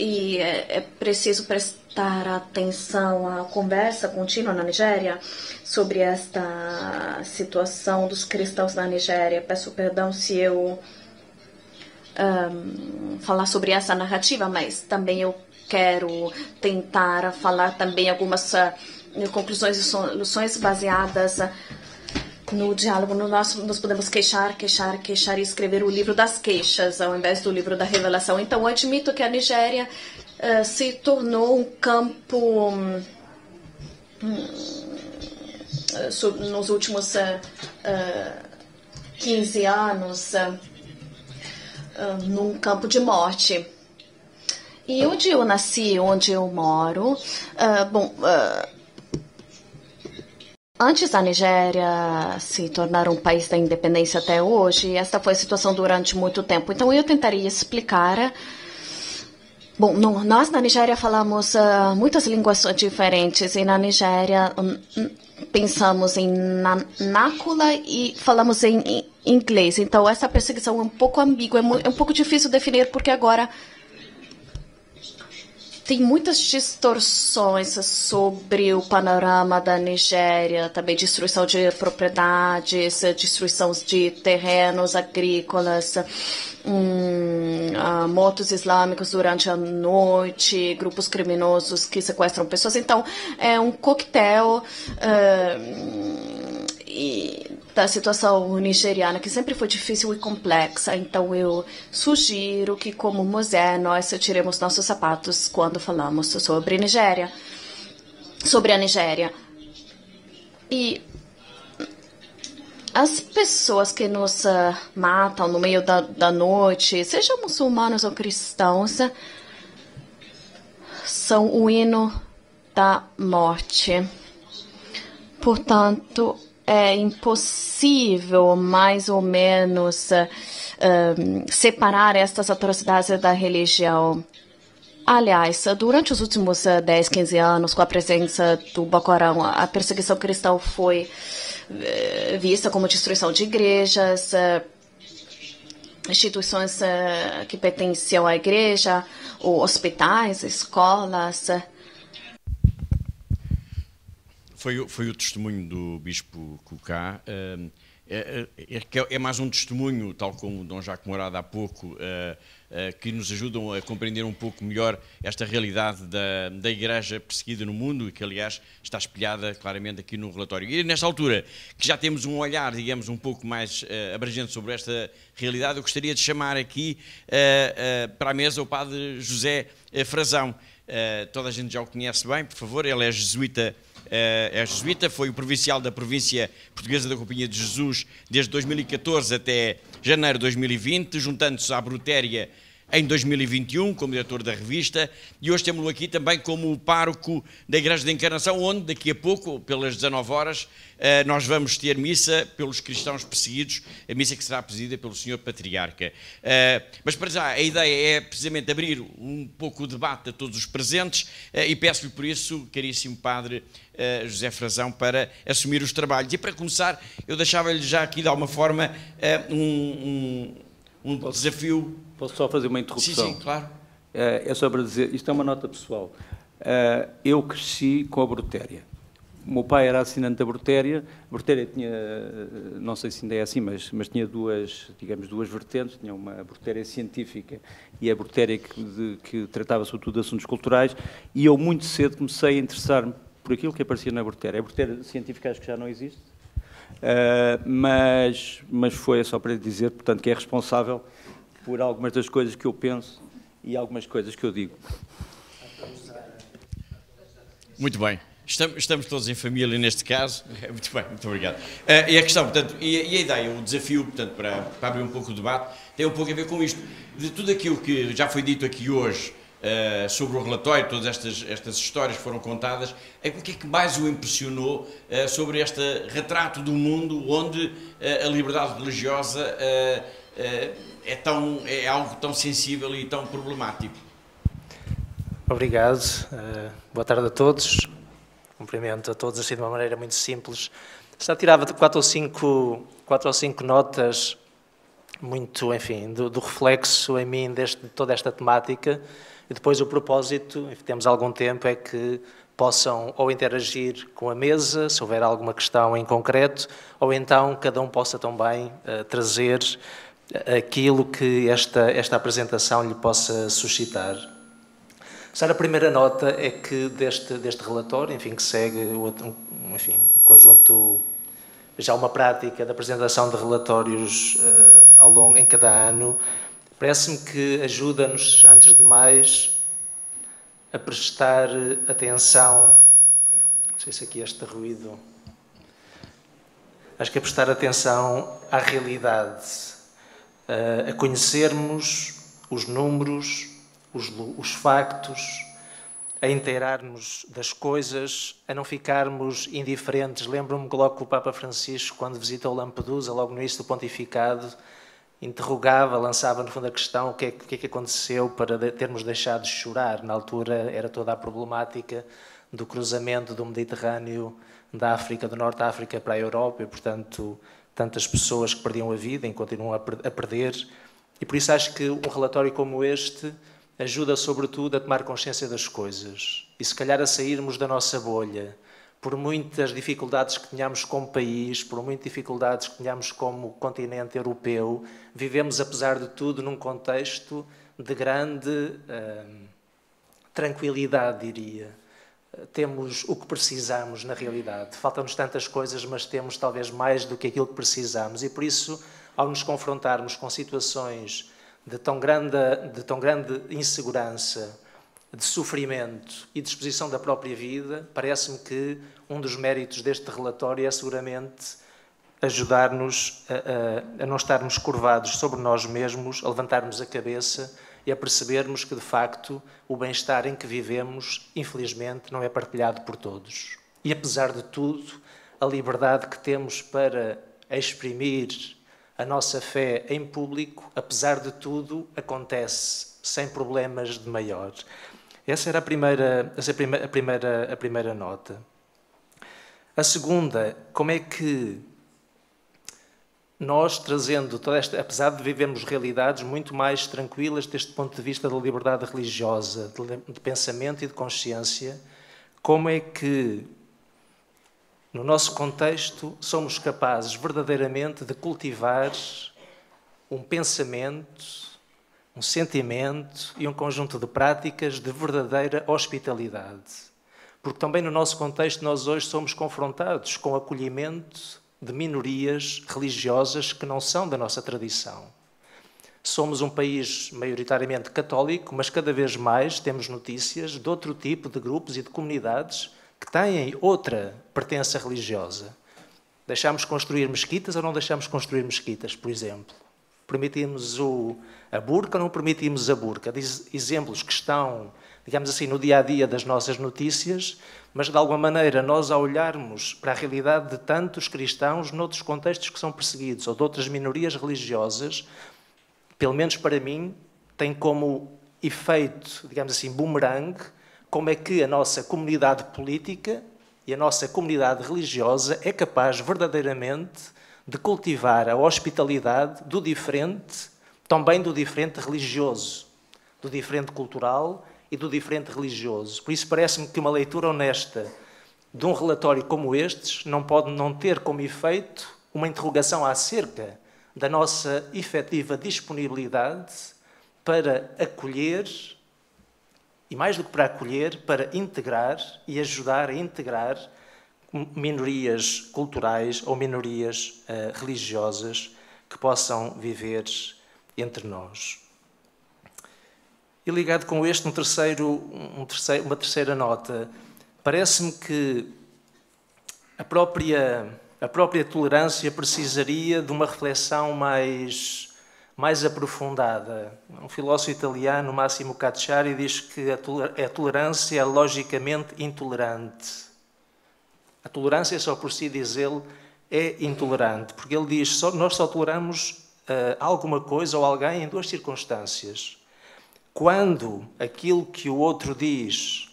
E é preciso prestar atenção à conversa contínua na Nigéria sobre esta situação dos cristãos na Nigéria. Peço perdão se eu falar sobre essa narrativa, mas também eu quero tentar falar também algumas conclusões e soluções baseadas no diálogo. Nós podemos queixar e escrever o livro das queixas ao invés do livro da revelação. Então, eu admito que a Nigéria se tornou um campo nos últimos 15 anos num campo de morte. E onde eu nasci, onde eu moro, antes da Nigéria se tornar um país da independência até hoje, esta foi a situação durante muito tempo. Então, eu tentaria explicar. Bom, nós na Nigéria falamos muitas línguas diferentes, e na Nigéria pensamos em nácula e falamos em inglês. Então, essa perseguição é um pouco ambígua, é um pouco difícil definir, porque agora tem muitas distorções sobre o panorama da Nigéria, também destruição de propriedades, destruição de terrenos agrícolas, motos islâmicos durante a noite, grupos criminosos que sequestram pessoas. Então, é um coquetel da situação nigeriana, que sempre foi difícil e complexa. Então, eu sugiro que, como Mosé, nós tiremos nossos sapatos quando falamos sobre a Nigéria. E as pessoas que nos matam no meio da noite, sejam muçulmanos ou cristãos, são o hino da morte. Portanto, é impossível, mais ou menos, separar estas atrocidades da religião. Aliás, durante os últimos 10, 15 anos, com a presença do Boko Haram, a perseguição cristã foi vista como destruição de igrejas, instituições que pertenciam à igreja, hospitais, escolas. Foi o testemunho do Bispo Cucá. É mais um testemunho, tal como o Dom Jacques Mourad há pouco, que nos ajudam a compreender um pouco melhor esta realidade da Igreja perseguida no mundo, e que, aliás, está espelhada claramente aqui no relatório. E nesta altura, que já temos um olhar, digamos, um pouco mais abrangente sobre esta realidade, eu gostaria de chamar aqui para a mesa o Padre José Frazão. Toda a gente já o conhece bem, por favor, ele é jesuíta. Foi o provincial da província portuguesa da Companhia de Jesus desde 2014 até janeiro de 2020, juntando-se à Brutéria em 2021 como diretor da revista, e hoje temos-lo aqui também como pároco da Igreja da Encarnação, onde daqui a pouco, pelas 19 horas, nós vamos ter missa pelos cristãos perseguidos, a missa que será presidida pelo Sr. Patriarca. Mas para já a ideia é precisamente abrir um pouco o debate a todos os presentes, e peço-lhe por isso, caríssimo Padre José Frazão, para assumir os trabalhos. E para começar, eu deixava-lhe já aqui de alguma forma um desafio. Posso só fazer uma interrupção? Sim, claro. É só para dizer, isto é uma nota pessoal. Eu cresci com a Brutéria. O meu pai era assinante da Brutéria. A Brutéria tinha, não sei se ainda é assim, mas tinha duas vertentes. Tinha uma Brutéria científica e a Brutéria que tratava sobretudo de assuntos culturais. E eu muito cedo comecei a interessar-me por aquilo que aparecia na Brutéria. A Brutéria científica acho que já não existe. Mas foi só para dizer, portanto, que é responsável por algumas das coisas que eu penso e algumas coisas que eu digo. Muito bem. Estamos todos em família neste caso. Muito bem, muito obrigado. E a questão, portanto, e a ideia, o desafio, portanto, para abrir um pouco o debate, tem um pouco a ver com isto. De tudo aquilo que já foi dito aqui hoje sobre o relatório, todas estas histórias que foram contadas, o que é que mais o impressionou sobre este retrato do mundo onde a liberdade religiosa é algo tão sensível e tão problemático? Obrigado. Boa tarde a todos. Cumprimento a todos assim de uma maneira muito simples. Já tirava de 4 ou 5 notas muito, enfim, do reflexo em mim de toda esta temática. E depois o propósito, e temos algum tempo, é que possam ou interagir com a mesa, se houver alguma questão em concreto, ou então cada um possa também trazer aquilo que esta apresentação lhe possa suscitar. A primeira nota é que deste relatório, enfim, que segue um conjunto, já uma prática da apresentação de relatórios em cada ano, parece-me que ajuda-nos, antes de mais, a prestar atenção, não sei se aqui este ruído, acho que é prestar atenção à realidade, a conhecermos os números, os factos, a inteirar-nos das coisas, a não ficarmos indiferentes. Lembro-me logo que o Papa Francisco, quando visitou Lampedusa, logo no início do pontificado, interrogava, lançava no fundo a questão o que é que aconteceu para termos deixado de chorar. Na altura era toda a problemática do cruzamento do Mediterrâneo, da África, do Norte da África para a Europa, e portanto tantas pessoas que perdiam a vida e continuam a perder. E por isso acho que um relatório como este ajuda sobretudo a tomar consciência das coisas e se calhar a sairmos da nossa bolha. Por muitas dificuldades que tenhamos como país, por muitas dificuldades que tenhamos como continente europeu, vivemos, apesar de tudo, num contexto de grande tranquilidade, diria. Temos o que precisamos, na realidade. Faltam-nos tantas coisas, mas temos talvez mais do que aquilo que precisamos. E por isso, ao nos confrontarmos com situações de tão grande insegurança, de sofrimento e de exposição da própria vida, parece-me que um dos méritos deste relatório é seguramente ajudar-nos a não estarmos curvados sobre nós mesmos, a levantarmos a cabeça e a percebermos que, de facto, o bem-estar em que vivemos, infelizmente, não é partilhado por todos. E, apesar de tudo, a liberdade que temos para exprimir a nossa fé em público, apesar de tudo, acontece sem problemas de maior. Essa era a primeira nota. A segunda, como é que nós, trazendo toda esta, apesar de vivermos realidades muito mais tranquilas deste ponto de vista da liberdade religiosa, de pensamento e de consciência, como é que no nosso contexto somos capazes verdadeiramente de cultivar um pensamento, um sentimento e um conjunto de práticas de verdadeira hospitalidade. Porque também no nosso contexto nós hoje somos confrontados com o acolhimento de minorias religiosas que não são da nossa tradição. Somos um país maioritariamente católico, mas cada vez mais temos notícias de outro tipo de grupos e de comunidades que têm outra pertença religiosa. Deixamos construir mesquitas ou não deixamos construir mesquitas, por exemplo? Permitimos a burca ou não permitimos a burca? Exemplos que estão, digamos assim, no dia-a-dia das nossas notícias, mas de alguma maneira nós, ao olharmos para a realidade de tantos cristãos noutros contextos que são perseguidos ou de outras minorias religiosas, pelo menos para mim, tem como efeito, digamos assim, bumerangue, como é que a nossa comunidade política e a nossa comunidade religiosa é capaz verdadeiramente de cultivar a hospitalidade do diferente, também do diferente religioso, do diferente cultural e do diferente religioso. Por isso parece-me que uma leitura honesta de um relatório como este não pode não ter como efeito uma interrogação acerca da nossa efetiva disponibilidade para acolher, e mais do que para acolher, para integrar e ajudar a integrar minorias culturais ou minorias religiosas que possam viver entre nós. E ligado com este, uma terceira nota, parece-me que a própria tolerância precisaria de uma reflexão mais mais aprofundada. Um filósofo italiano, Massimo Cacciari, diz que a tolerância é logicamente intolerante. A tolerância, só por si dizê-lo, é intolerante, porque ele diz que nós só toleramos alguma coisa ou alguém em duas circunstâncias. Quando aquilo que o outro diz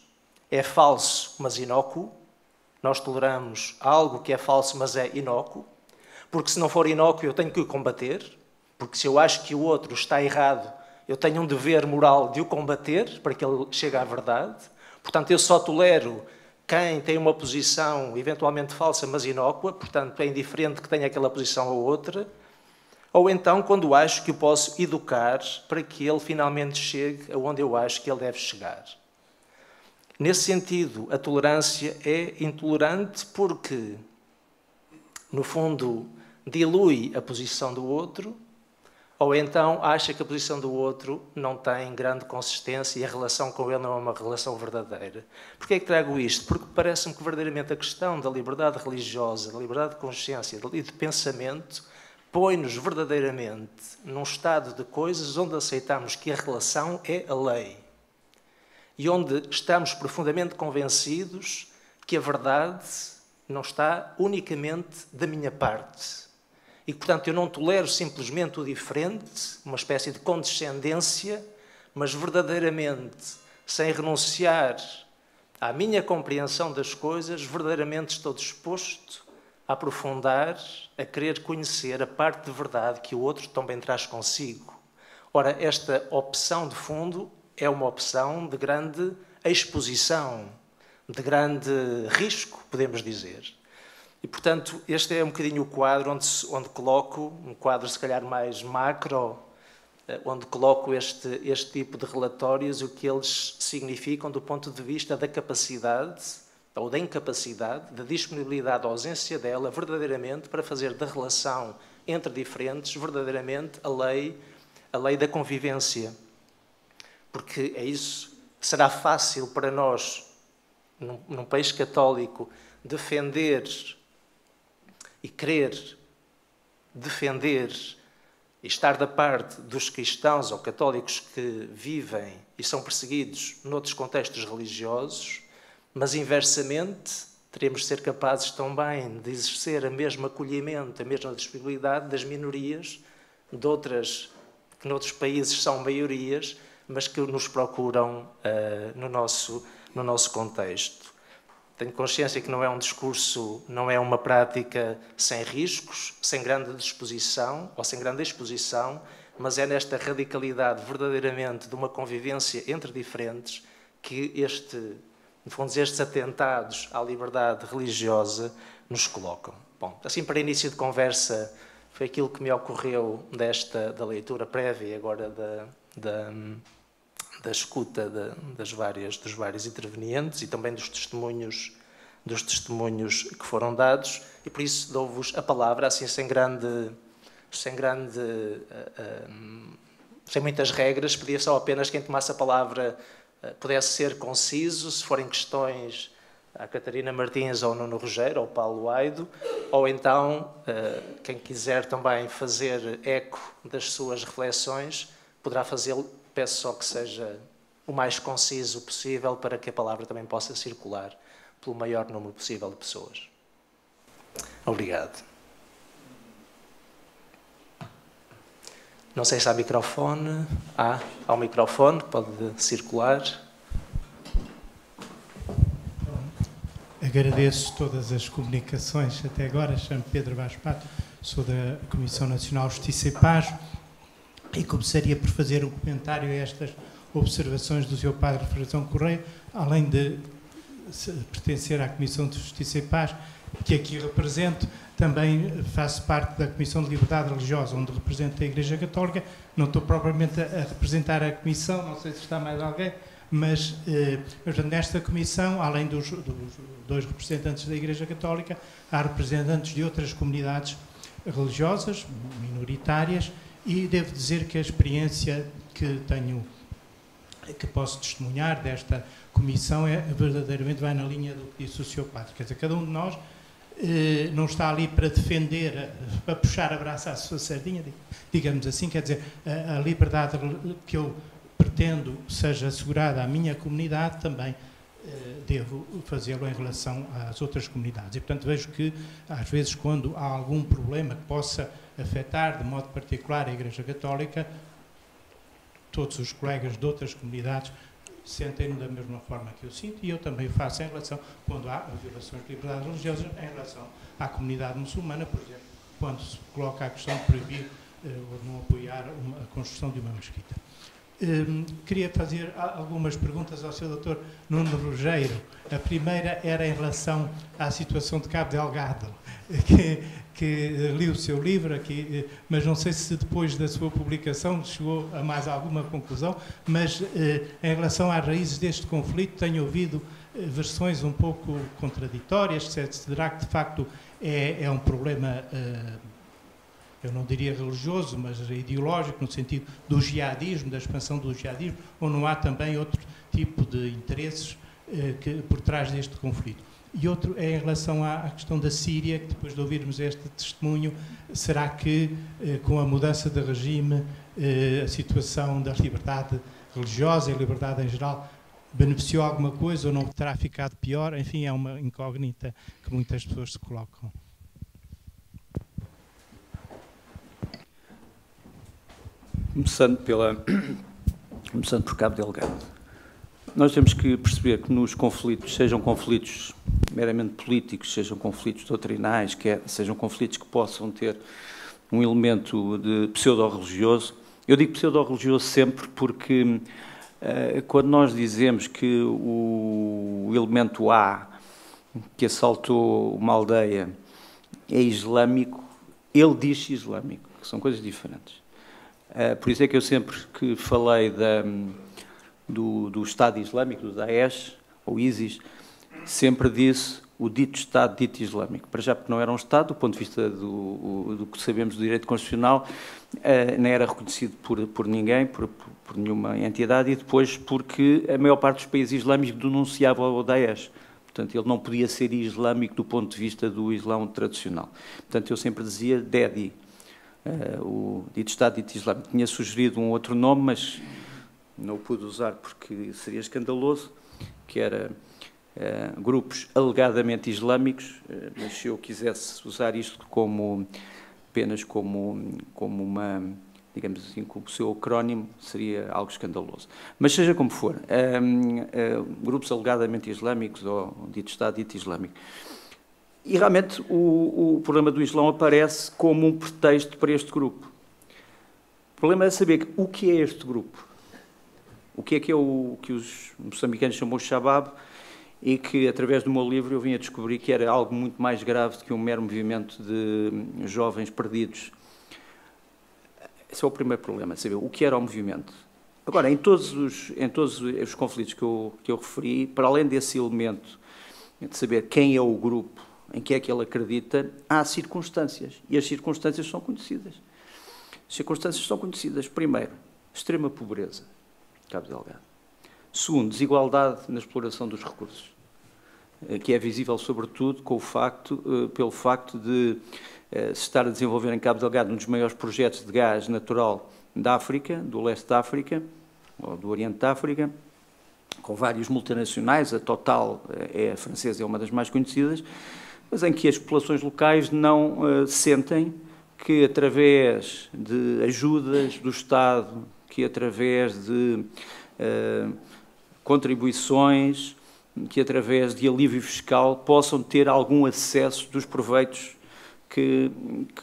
é falso, mas inócuo, nós toleramos algo que é falso, mas é inócuo, porque se não for inócuo eu tenho que o combater, porque se eu acho que o outro está errado, eu tenho um dever moral de o combater para que ele chegue à verdade. Portanto, eu só tolero quem tem uma posição eventualmente falsa, mas inócua, portanto, é indiferente que tenha aquela posição ou outra. Ou então, quando acho que o posso educar para que ele finalmente chegue aonde eu acho que ele deve chegar. Nesse sentido, a tolerância é intolerante porque, no fundo, dilui a posição do outro, ou então acha que a posição do outro não tem grande consistência e a relação com ele não é uma relação verdadeira. Porquê é que trago isto? Porque parece-me que verdadeiramente a questão da liberdade religiosa, da liberdade de consciência e de pensamento põe-nos verdadeiramente num estado de coisas onde aceitamos que a relação é a lei e onde estamos profundamente convencidos que a verdade não está unicamente da minha parte. E, portanto, eu não tolero simplesmente o diferente, uma espécie de condescendência, mas verdadeiramente, sem renunciar à minha compreensão das coisas, verdadeiramente estou disposto a aprofundar, a querer conhecer a parte de verdade que o outro também traz consigo. Ora, esta opção de fundo é uma opção de grande exposição, de grande risco, podemos dizer. E, portanto, este é um bocadinho o quadro onde coloco, um quadro se calhar mais macro, onde coloco este tipo de relatórios, o que eles significam do ponto de vista da capacidade, ou da incapacidade, da disponibilidade, da ausência dela, verdadeiramente, para fazer da relação entre diferentes, verdadeiramente, a lei da convivência. Porque é isso, será fácil para nós, num país católico, defender e querer defender e estar da parte dos cristãos ou católicos que vivem e são perseguidos noutros contextos religiosos, mas inversamente teremos de ser capazes também de exercer o mesmo acolhimento, a mesma disponibilidade das minorias, de outras que noutros países são maiorias, mas que nos procuram no nosso contexto. Tenho consciência que não é um discurso, não é uma prática sem riscos, sem grande disposição ou sem grande exposição, mas é nesta radicalidade verdadeiramente de uma convivência entre diferentes que estes atentados à liberdade religiosa nos colocam. Bom, assim para início de conversa foi aquilo que me ocorreu da leitura prévia e agora da escuta dos vários intervenientes e também dos testemunhos que foram dados, e por isso dou-vos a palavra, assim sem muitas regras, pedia só apenas quem tomasse a palavra pudesse ser conciso, se forem questões à Catarina Martins ou ao Nuno Rogério ou ao Paulo Aido, ou então quem quiser também fazer eco das suas reflexões poderá fazê-lo. Peço só que seja o mais conciso possível para que a palavra também possa circular pelo maior número possível de pessoas. Obrigado. Não sei se há microfone. Há um microfone, pode circular. Agradeço todas as comunicações até agora. Chamo-me Pedro Vaz Pato, sou da Comissão Nacional de Justiça e Paz. E começaria por fazer um comentário a estas observações do Sr. Padre Frazão Correia, além de pertencer à Comissão de Justiça e Paz, que aqui represento, também faço parte da Comissão de Liberdade Religiosa, onde represento a Igreja Católica. Não estou propriamente a representar a Comissão, não sei se está mais alguém, mas nesta Comissão, além dos dois representantes da Igreja Católica, há representantes de outras comunidades religiosas, minoritárias, e devo dizer que a experiência que posso testemunhar desta comissão verdadeiramente vai na linha do que disse o Sr. Padre. Quer dizer, cada um de nós não está ali para defender, para puxar a braça à sua sardinha, digamos assim, quer dizer, a liberdade que eu pretendo seja assegurada à minha comunidade, também devo fazê-lo em relação às outras comunidades. E, portanto, vejo que, às vezes, quando há algum problema que possa afetar, de modo particular, a Igreja Católica, todos os colegas de outras comunidades sentem-no da mesma forma que eu sinto, e eu também faço em relação, quando há violações de liberdade religiosa, em relação à comunidade muçulmana, por exemplo, quando se coloca a questão de proibir ou não apoiar a construção de uma mesquita. Queria fazer algumas perguntas ao Sr. Dr. Nuno Rogério. A primeira era em relação à situação de Cabo Delgado, que li o seu livro aqui, mas não sei se depois da sua publicação chegou a mais alguma conclusão, mas em relação às raízes deste conflito tenho ouvido versões um pouco contraditórias. Será que de facto é um problema, eu não diria religioso, mas ideológico, no sentido do jihadismo, da expansão do jihadismo, ou não há também outro tipo de interesses por trás deste conflito? E outro é em relação à questão da Síria, que depois de ouvirmos este testemunho, será que com a mudança de regime a situação da liberdade religiosa e liberdade em geral beneficiou alguma coisa ou não terá ficado pior? Enfim, é uma incógnita que muitas pessoas se colocam. Começando por Cabo Delgado. Nós temos que perceber que nos conflitos, sejam conflitos meramente políticos, sejam conflitos doutrinais, sejam conflitos que possam ter um elemento de pseudo-religioso. Eu digo pseudo-religioso sempre porque quando nós dizemos que o elemento A, que assaltou uma aldeia, é islâmico, ele diz islâmico, que são coisas diferentes. Por isso é que eu sempre que falei do Estado Islâmico, do Daesh, ou ISIS, sempre disse o dito Estado dito Islâmico. Para já porque não era um Estado, do ponto de vista do que sabemos do direito constitucional, nem era reconhecido por ninguém, por nenhuma entidade, e depois porque a maior parte dos países islâmicos denunciavam o Daesh. Portanto, ele não podia ser islâmico do ponto de vista do Islão tradicional. Portanto, eu sempre dizia DEDI, o dito Estado dito Islâmico. Tinha sugerido um outro nome, mas não o pude usar porque seria escandaloso, que era grupos alegadamente islâmicos, mas se eu quisesse usar isto apenas como uma, digamos assim, como o seu acrónimo, seria algo escandaloso. Mas seja como for, grupos alegadamente islâmicos ou dito Estado dito Islâmico. E realmente o problema do Islão aparece como um pretexto para este grupo. O problema é saber o que é este grupo. O que é o que os moçambicanos chamam de Shabab, e que, através do meu livro, eu vim a descobrir que era algo muito mais grave do que um mero movimento de jovens perdidos. Esse é o primeiro problema, saber o que era o movimento. Agora, em todos os conflitos que eu referi, para além desse elemento de saber quem é o grupo, em que é que ele acredita, há circunstâncias, e as circunstâncias são conhecidas. As circunstâncias são conhecidas. Primeiro, extrema pobreza, Cabo Delgado. Segundo, desigualdade na exploração dos recursos, que é visível, sobretudo, pelo facto de se estar a desenvolver em Cabo Delgado um dos maiores projetos de gás natural da África, do leste da África, ou do Oriente da África, com vários multinacionais. A Total, a francesa, é uma das mais conhecidas, mas em que as populações locais não sentem que, através de ajudas do Estado, que através de contribuições, que através de alívio fiscal possam ter algum acesso dos proveitos que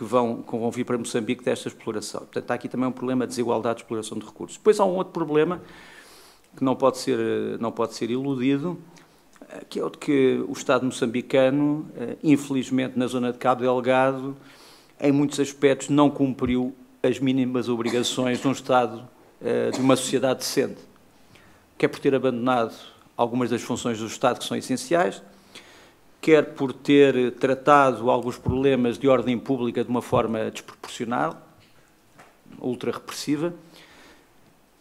vão vir para Moçambique desta exploração. Portanto, há aqui também um problema de desigualdade de exploração de recursos. Depois há um outro problema que não pode ser iludido, que é o de que o Estado moçambicano, infelizmente, na zona de Cabo Delgado, em muitos aspectos não cumpriu as mínimas obrigações de um Estado, de uma sociedade decente, quer por ter abandonado algumas das funções do Estado que são essenciais, quer por ter tratado alguns problemas de ordem pública de uma forma desproporcional, ultra-repressiva,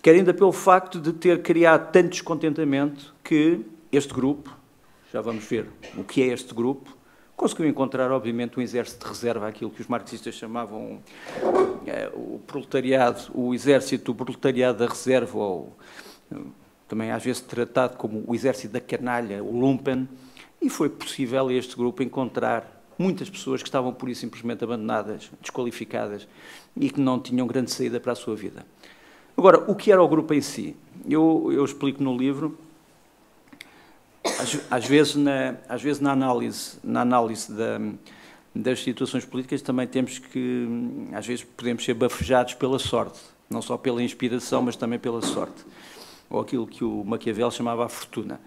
quer ainda pelo facto de ter criado tanto descontentamento que este grupo, já vamos ver o que é este grupo, conseguiu encontrar, obviamente, um exército de reserva, aquilo que os marxistas chamavam o proletariado, o exército do proletariado da reserva, ou também às vezes tratado como o exército da canalha, o lumpen, e foi possível a este grupo encontrar muitas pessoas que estavam pura e simplesmente abandonadas, desqualificadas e que não tinham grande saída para a sua vida. Agora, o que era o grupo em si? Eu explico no livro. Às vezes na análise das situações políticas também temos que, às vezes podemos ser bafejados pela sorte, não só pela inspiração, mas também pela sorte, ou aquilo que o Maquiavel chamava a fortuna.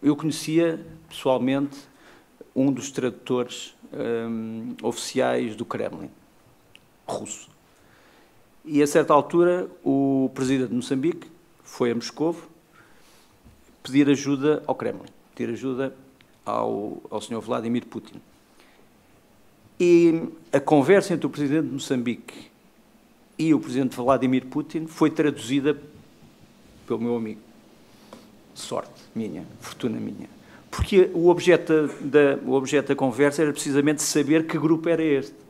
Eu conhecia, pessoalmente, um dos tradutores oficiais do Kremlin, russo. E, a certa altura, o presidente de Moçambique foi a Moscovo pedir ajuda ao Kremlin, pedir ajuda ao Sr. Vladimir Putin. E a conversa entre o presidente de Moçambique e o presidente Vladimir Putin foi traduzida pelo meu amigo. Sorte minha, fortuna minha. Porque o objeto da conversa era precisamente saber que grupo era este.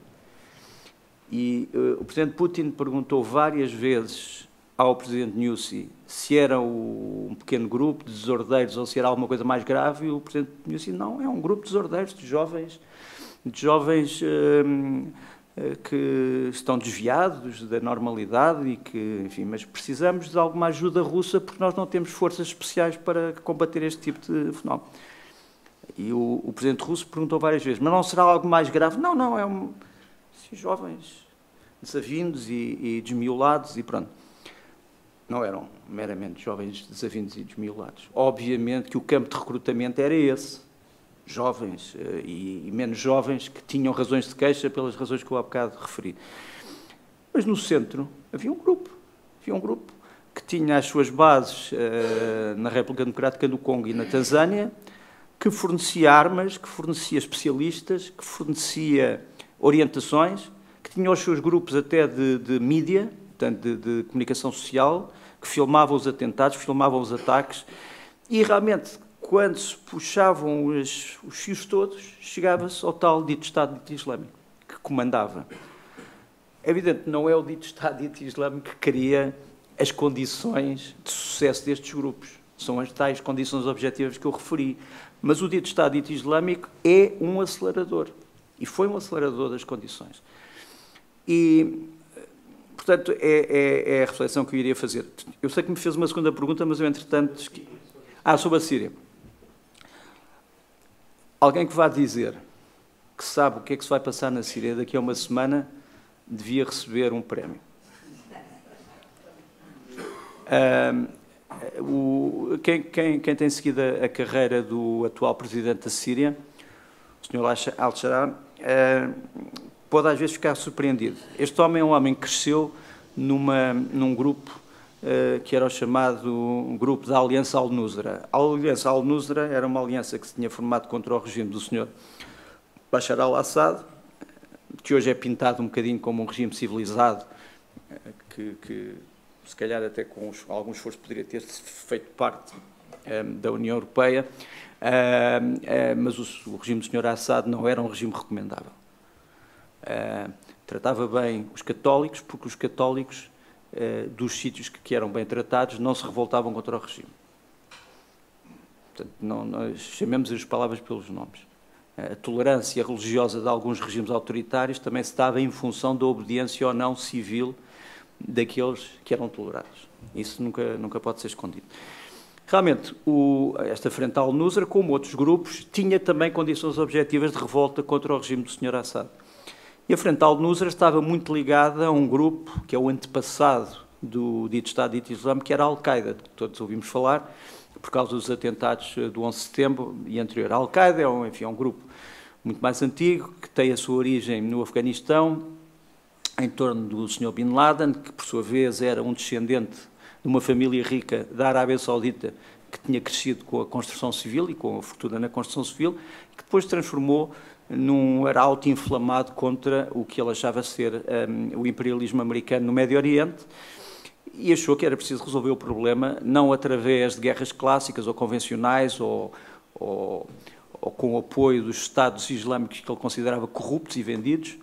E o presidente Putin perguntou várias vezes ao presidente Nyusi se era um pequeno grupo de desordeiros ou se era alguma coisa mais grave, e o presidente Nyusi, não, é um grupo de desordeiros, de jovens que estão desviados da normalidade e que, enfim, mas precisamos de alguma ajuda russa porque nós não temos forças especiais para combater este tipo de fenómeno. E o presidente russo perguntou várias vezes, mas não será algo mais grave? Não, é jovens desavindos e desmiolados e pronto. Não eram meramente jovens desavindos e desmiolados. Obviamente que o campo de recrutamento era esse. Jovens e menos jovens que tinham razões de queixa pelas razões que eu há bocado referi. Mas no centro havia um grupo que tinha as suas bases na República Democrática do Congo e na Tanzânia, que fornecia armas, que fornecia especialistas, que fornecia orientações, que tinha os seus grupos até de mídia, portanto, de comunicação social, que filmavam os atentados, filmavam os ataques, e realmente, quando se puxavam os fios todos, chegava-se ao tal dito Estado Dito Islâmico, que comandava. É evidente, não é o dito Estado Dito Islâmico que cria as condições de sucesso destes grupos. São as tais condições objetivas que eu referi. Mas o dito Estado Dito Islâmico é um acelerador. E foi um acelerador das condições. E, portanto, é a reflexão que eu iria fazer. Eu sei que me fez uma segunda pergunta, mas eu, entretanto... sobre a Síria. Alguém que vá dizer que sabe o que é que se vai passar na Síria daqui a uma semana devia receber um prémio. Quem tem seguido a carreira do atual presidente da Síria, o Sr. al-Sharaa, pode às vezes ficar surpreendido. Este homem é um homem que cresceu num grupo que era o chamado grupo da Aliança Al-Nusra. A Aliança Al-Nusra era uma aliança que se tinha formado contra o regime do Sr. Bashar al-Assad, que hoje é pintado um bocadinho como um regime civilizado, que se calhar até com algum esforço poderia ter feito parte da União Europeia, mas o regime do Sr. Assad não era um regime recomendável. Tratava bem os católicos, porque os católicos dos sítios que eram bem tratados não se revoltavam contra o regime. Portanto, nós chamemos as palavras pelos nomes. A tolerância religiosa de alguns regimes autoritários também se dava em função da obediência ou não civil daqueles que eram tolerados. Isso nunca pode ser escondido. Realmente, esta Frente Al-Nusra, como outros grupos, tinha também condições objetivas de revolta contra o regime do Sr. Assad. E a Frente Al-Nusra estava muito ligada a um grupo que é o antepassado do dito Estado Dito Islâmico, que era a Al-Qaeda, que todos ouvimos falar, por causa dos atentados do 11 de setembro e anterior. A Al-Qaeda é um grupo muito mais antigo, que tem a sua origem no Afeganistão, em torno do Sr. Bin Laden, que por sua vez era um descendente de uma família rica da Arábia Saudita, que tinha crescido com a construção civil e com a fortuna na construção civil, que depois se transformou num arauto inflamado contra o que ele achava ser o imperialismo americano no Médio Oriente, e achou que era preciso resolver o problema não através de guerras clássicas ou convencionais ou ou com o apoio dos Estados islâmicos que ele considerava corruptos e vendidos,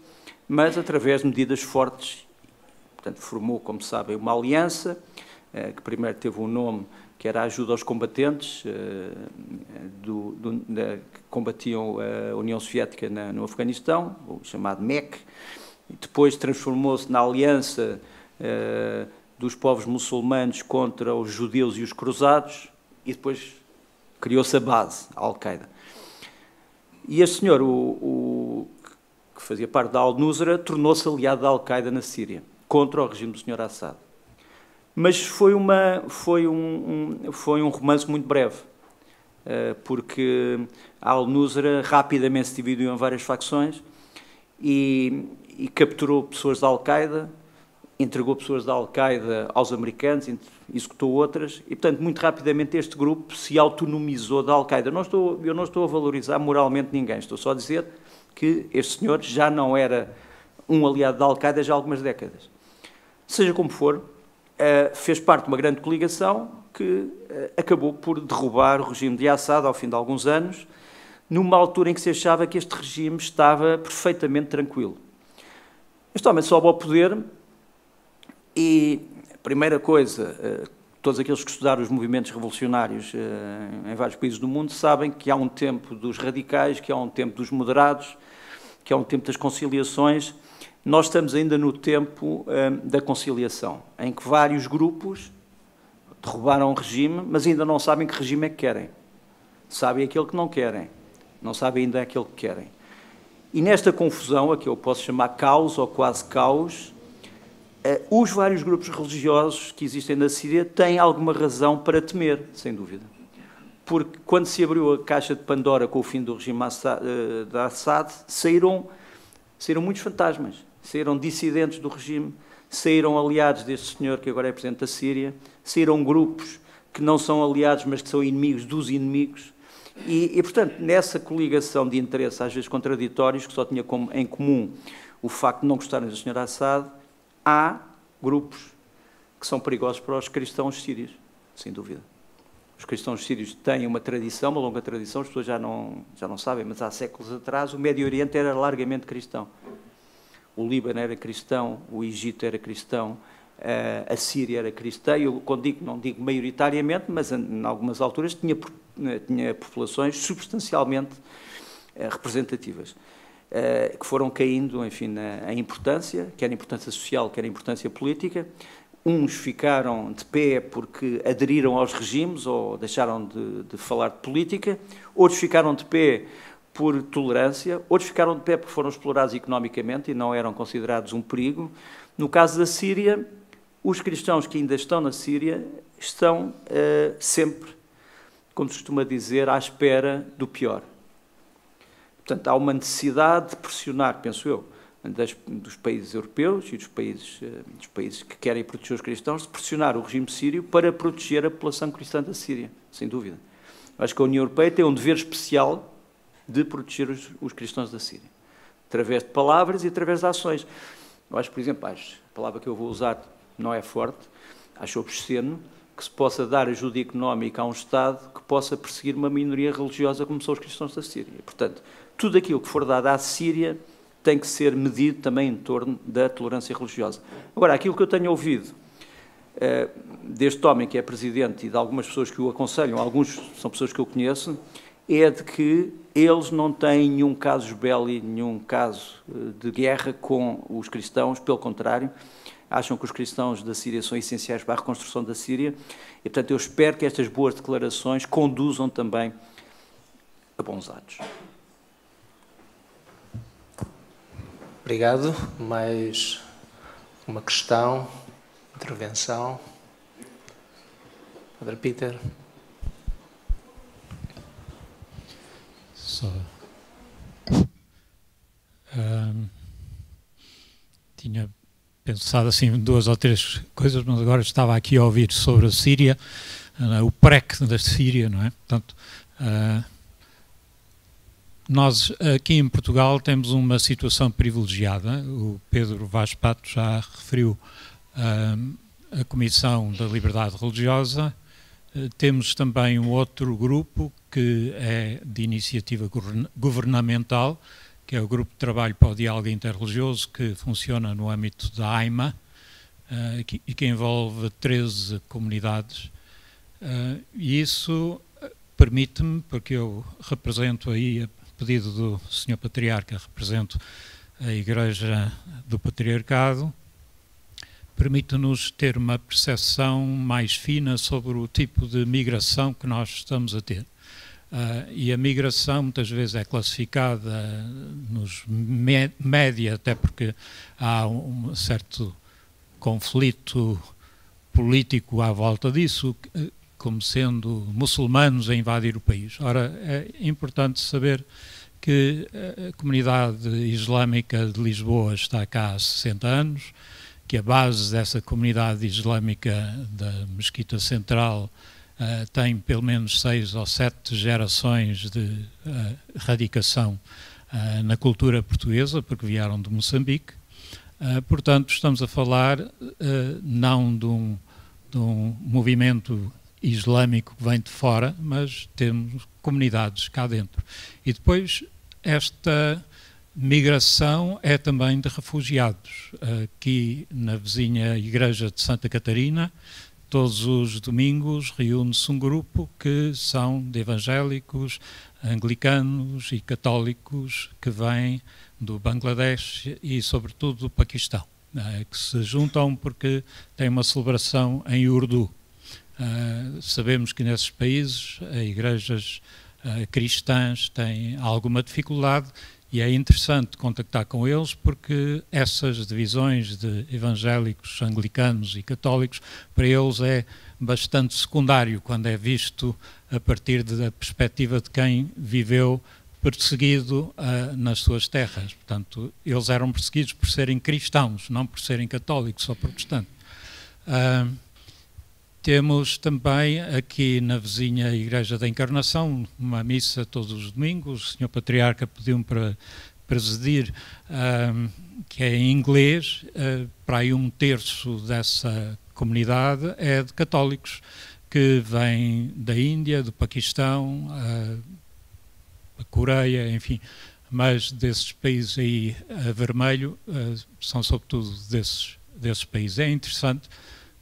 mas através de medidas fortes. Portanto, formou, como sabem, uma aliança, que primeiro teve um nome que era a ajuda aos combatentes que combatiam a União Soviética no Afeganistão, o chamado MEC, e depois transformou-se na aliança dos povos muçulmanos contra os judeus e os cruzados, e depois criou-se a base, a Al-Qaeda. E este senhor, que fazia parte da Al-Nusra, tornou-se aliado da Al-Qaeda na Síria, contra o regime do Sr. Assad. Mas foi um romance muito breve, porque a Al-Nusra rapidamente se dividiu em várias facções e capturou pessoas da Al-Qaeda, entregou pessoas da Al-Qaeda aos americanos, executou outras, e, portanto, muito rapidamente este grupo se autonomizou da Al-Qaeda. Eu não estou a valorizar moralmente ninguém, estou só a dizer que este senhor já não era um aliado da Al-Qaeda já há algumas décadas. Seja como for, fez parte de uma grande coligação que acabou por derrubar o regime de Assad ao fim de alguns anos, numa altura em que se achava que este regime estava perfeitamente tranquilo. Este homem sobe ao poder e a primeira coisa, todos aqueles que estudaram os movimentos revolucionários em vários países do mundo sabem que há um tempo dos radicais, que há um tempo dos moderados, que há um tempo das conciliações. Nós estamos ainda no tempo da conciliação, em que vários grupos derrubaram o regime, mas ainda não sabem que regime é que querem. Sabem aquele que não querem, não sabem ainda aquele que querem. E nesta confusão, a que eu posso chamar caos ou quase caos, os vários grupos religiosos que existem na Síria têm alguma razão para temer, sem dúvida. Porque quando se abriu a caixa de Pandora com o fim do regime de Assad, saíram muitos fantasmas, saíram dissidentes do regime, saíram aliados deste senhor que agora é presidente da Síria, saíram grupos que não são aliados, mas que são inimigos dos inimigos. E, portanto, nessa coligação de interesses, às vezes contraditórios, que só tinha em comum o facto de não gostarem do Sr. Assad, há grupos que são perigosos para os cristãos sírios, sem dúvida. Os cristãos sírios têm uma tradição, uma longa tradição, as pessoas já não sabem, mas há séculos atrás o Médio Oriente era largamente cristão. O Líbano era cristão, o Egito era cristão, a Síria era cristã, eu não digo maioritariamente, mas em algumas alturas tinha populações substancialmente representativas, que foram caindo, enfim, em importância, quer a importância social, quer a importância política. Uns ficaram de pé porque aderiram aos regimes ou deixaram de falar de política, outros ficaram de pé por tolerância, outros ficaram de pé porque foram explorados economicamente e não eram considerados um perigo. No caso da Síria, os cristãos que ainda estão na Síria estão sempre, como se costuma dizer, à espera do pior. Portanto, há uma necessidade de pressionar, penso eu, dos países europeus e dos países que querem proteger os cristãos, de pressionar o regime sírio para proteger a população cristã da Síria, sem dúvida. Acho que a União Europeia tem um dever especial de proteger os cristãos da Síria, através de palavras e através de ações. Eu acho, por exemplo, a palavra que eu vou usar não é forte, acho obsceno que se possa dar ajuda económica a um Estado que possa perseguir uma minoria religiosa como são os cristãos da Síria. Portanto, tudo aquilo que for dado à Síria tem que ser medido também em torno da tolerância religiosa. Agora, aquilo que eu tenho ouvido deste homem que é presidente e de algumas pessoas que o aconselham, alguns são pessoas que eu conheço, é de que eles não têm nenhum caso belli, nenhum caso de guerra com os cristãos, pelo contrário, acham que os cristãos da Síria são essenciais para a reconstrução da Síria e, portanto, eu espero que estas boas declarações conduzam também a bons atos. Obrigado. Mais uma questão, intervenção. Padre Peter. Tinha pensado assim duas ou três coisas, mas agora estava aqui a ouvir sobre a Síria, o PREC da Síria, não é? Portanto, nós aqui em Portugal temos uma situação privilegiada. O Pedro Vaz Pato já referiu a Comissão da Liberdade Religiosa, Temos também um outro grupo que é de iniciativa governamental, que é o Grupo de Trabalho para o Diálogo Interreligioso, que funciona no âmbito da AIMA e que envolve 13 comunidades. E isso permite-me, porque eu represento aí, a pedido do Sr. Patriarca, represento a Igreja do Patriarcado, permite-nos ter uma percepção mais fina sobre o tipo de migração que nós estamos a ter. E a migração muitas vezes é classificada nos média, até porque há um certo conflito político à volta disso, como sendo muçulmanos a invadir o país. Ora, é importante saber que a comunidade islâmica de Lisboa está cá há 60 anos, que a base dessa comunidade islâmica da Mesquita Central tem pelo menos 6 ou 7 gerações de radicação na cultura portuguesa, porque vieram de Moçambique. Portanto, estamos a falar não de um movimento islâmico que vem de fora, mas temos comunidades cá dentro. E depois, esta migração é também de refugiados. Aqui na vizinha Igreja de Santa Catarina, todos os domingos reúne-se um grupo que são de evangélicos, anglicanos e católicos que vêm do Bangladesh e, sobretudo, do Paquistão, que se juntam porque têm uma celebração em urdu. Sabemos que nesses países as igrejas cristãs têm alguma dificuldade e é interessante contactar com eles porque essas divisões de evangélicos, anglicanos e católicos, para eles é bastante secundário quando é visto a partir da perspectiva de quem viveu perseguido nas suas terras. Portanto, eles eram perseguidos por serem cristãos, não por serem católicos ou protestantes. Temos também aqui na vizinha Igreja da Encarnação uma missa todos os domingos. O Sr. Patriarca pediu-me para presidir, que é em inglês. Para aí 1/3 dessa comunidade é de católicos que vêm da Índia, do Paquistão, a Coreia, enfim. Mas desses países aí a vermelho são sobretudo desses países. É interessante,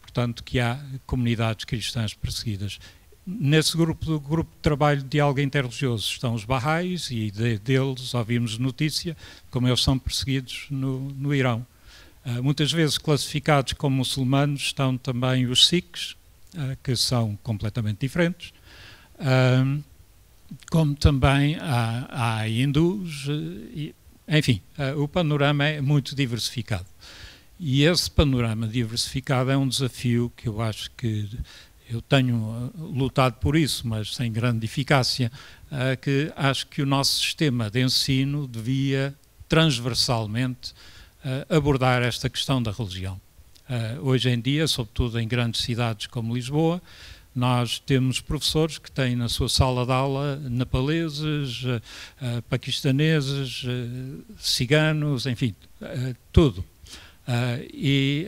portanto, que há comunidades cristãs perseguidas. Nesse grupo de trabalho de diálogo interreligioso estão os Baha'is e deles ouvimos notícia como eles são perseguidos no Irão. Muitas vezes classificados como muçulmanos estão também os Sikhs, que são completamente diferentes, como também há hindus, enfim, o panorama é muito diversificado. E esse panorama diversificado é um desafio que eu acho que eu tenho lutado por isso, mas sem grande eficácia, que acho que o nosso sistema de ensino devia transversalmente abordar esta questão da religião. Hoje em dia, sobretudo em grandes cidades como Lisboa, nós temos professores que têm na sua sala de aula nepaleses, paquistaneses, ciganos, enfim, tudo. E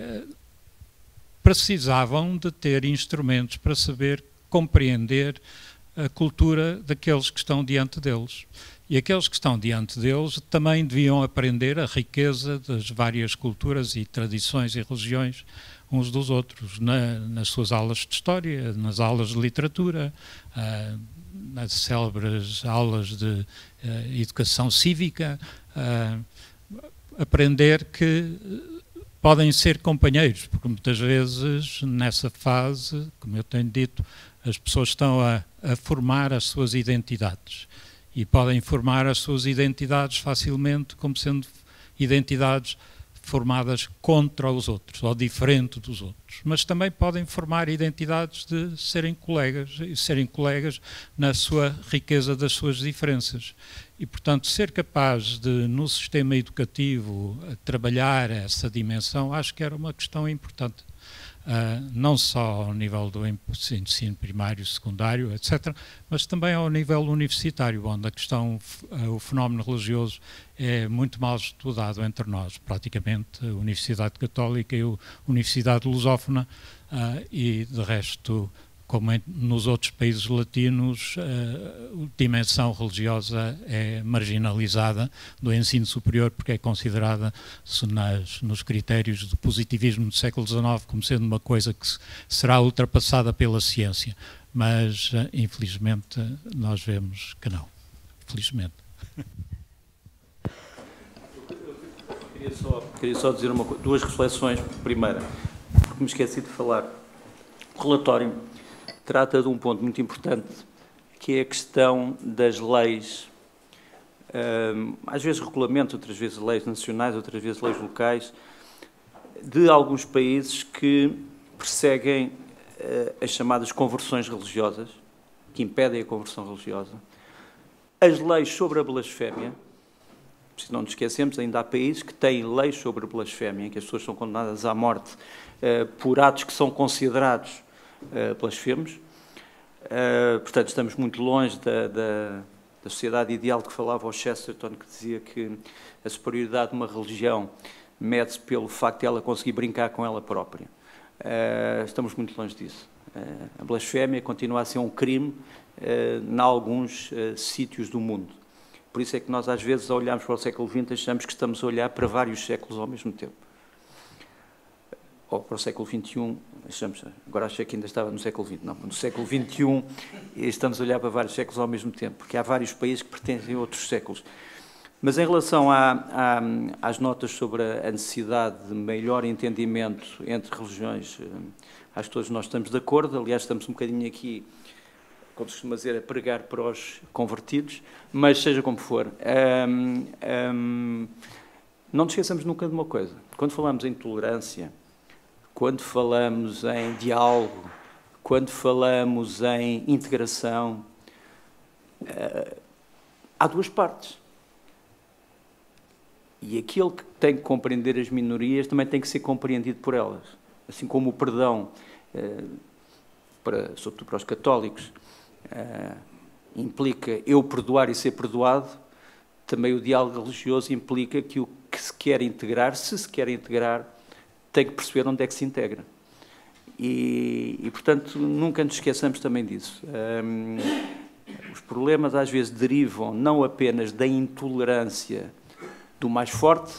precisavam de ter instrumentos para saber compreender a cultura daqueles que estão diante deles. E aqueles que estão diante deles também deviam aprender a riqueza das várias culturas e tradições e religiões uns dos outros, nas suas aulas de história, nas aulas de literatura, nas célebres aulas de educação cívica, aprender que podem ser companheiros, porque muitas vezes nessa fase, como eu tenho dito, as pessoas estão a formar as suas identidades e podem formar as suas identidades facilmente como sendo identidades formadas contra os outros ou diferente dos outros, mas também podem formar identidades de serem colegas e serem colegas na sua riqueza das suas diferenças. E, portanto, ser capaz de, no sistema educativo, trabalhar essa dimensão, acho que era uma questão importante. Não só ao nível do ensino primário, secundário, etc., mas também ao nível universitário, onde a questão, o fenómeno religioso é muito mal estudado entre nós, praticamente a Universidade Católica e a Universidade Lusófona, e de resto como nos outros países latinos, a dimensão religiosa é marginalizada do ensino superior, porque é considerada nos critérios do positivismo do século XIX como sendo uma coisa que será ultrapassada pela ciência. Mas, infelizmente, nós vemos que não. Felizmente. Queria só dizer duas reflexões. Primeira, porque me esqueci de falar. O relatório trata de um ponto muito importante, que é a questão das leis, às vezes regulamentos, outras vezes leis nacionais, outras vezes leis locais, de alguns países que perseguem as chamadas conversões religiosas, que impedem a conversão religiosa, as leis sobre a blasfémia. Se não nos esquecemos, ainda há países que têm leis sobre a blasfémia, em que as pessoas são condenadas à morte por atos que são considerados blasfemos. Portanto, estamos muito longe da sociedade ideal que falava o Chesterton, que dizia que a superioridade de uma religião mede-se pelo facto de ela conseguir brincar com ela própria. Estamos muito longe disso. A blasfémia continua a ser um crime em alguns sítios do mundo. Por isso é que nós, às vezes, ao olharmos para o século XX, achamos que estamos a olhar para vários séculos ao mesmo tempo. Ou para o século XXI, agora achei que ainda estava no século XX, não, no século XXI estamos a olhar para vários séculos ao mesmo tempo, porque há vários países que pertencem a outros séculos. Mas em relação às notas sobre a necessidade de maior entendimento entre religiões, acho que todos nós estamos de acordo. Aliás, estamos um bocadinho aqui, como se costuma dizer, a pregar para os convertidos, mas seja como for, não nos esqueçamos nunca de uma coisa. Quando falamos em tolerância, quando falamos em diálogo, quando falamos em integração, há duas partes. E aquele que tem que compreender as minorias também tem que ser compreendido por elas. Assim como o perdão, sobretudo para os católicos, implica eu perdoar e ser perdoado, também o diálogo religioso implica que o que se quer integrar, se se quer integrar, tem que perceber onde é que se integra. E portanto, nunca nos esqueçamos também disso. Os problemas às vezes derivam não apenas da intolerância do mais forte,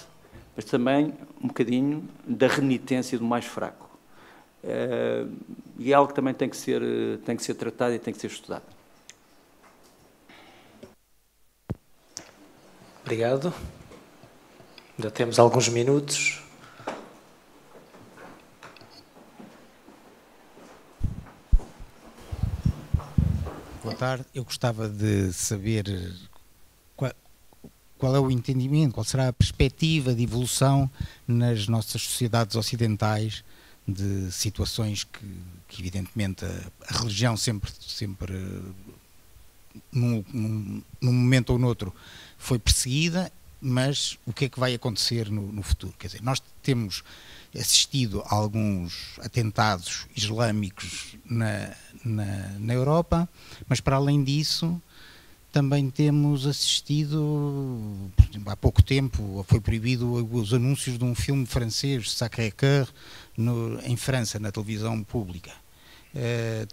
mas também um bocadinho da renitência do mais fraco. E é algo que também tem que ser tratado e tem que ser estudado. Obrigado. Ainda temos alguns minutos. Boa tarde. Eu gostava de saber qual é o entendimento, qual será a perspectiva de evolução nas nossas sociedades ocidentais de situações que evidentemente, a religião sempre num momento ou noutro, foi perseguida, mas o que é que vai acontecer no futuro? Quer dizer, nós temos assistido a alguns atentados islâmicos na Europa, mas para além disso também temos assistido, por exemplo, há pouco tempo foi proibido os anúncios de um filme francês, Sacré-Cœur, em França, na televisão pública.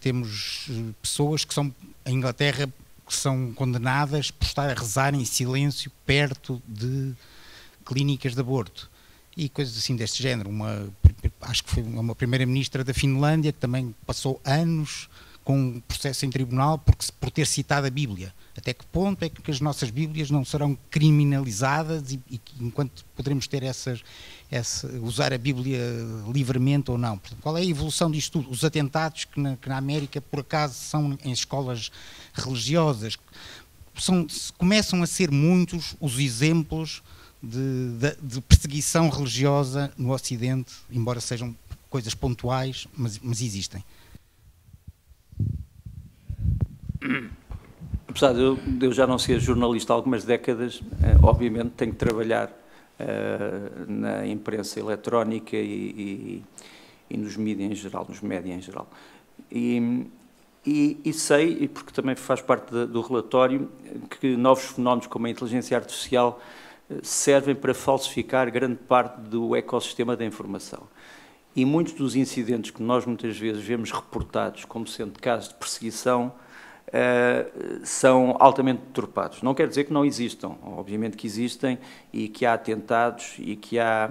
Temos pessoas que são, em Inglaterra, que são condenadas por estar a rezar em silêncio perto de clínicas de aborto e coisas assim deste género. Acho que foi uma primeira-ministra da Finlândia que também passou anos com um processo em tribunal por ter citado a Bíblia. Até que ponto é que as nossas Bíblias não serão criminalizadas e enquanto poderemos ter usar a Bíblia livremente ou não? Portanto, qual é a evolução disto tudo? Os atentados que na América, por acaso, são em escolas religiosas. Começam a ser muitos os exemplos de perseguição religiosa no Ocidente, embora sejam coisas pontuais, mas existem. Apesar de eu já não ser jornalista há algumas décadas, obviamente tenho que trabalhar na imprensa eletrónica e nos mídias em geral, nos médias em geral. E sei, porque também faz parte do relatório, que novos fenómenos como a inteligência artificial servem para falsificar grande parte do ecossistema da informação. E muitos dos incidentes que nós muitas vezes vemos reportados como sendo casos de perseguição são altamente deturpados. Não quer dizer que não existam, obviamente que existem, e que há atentados e que há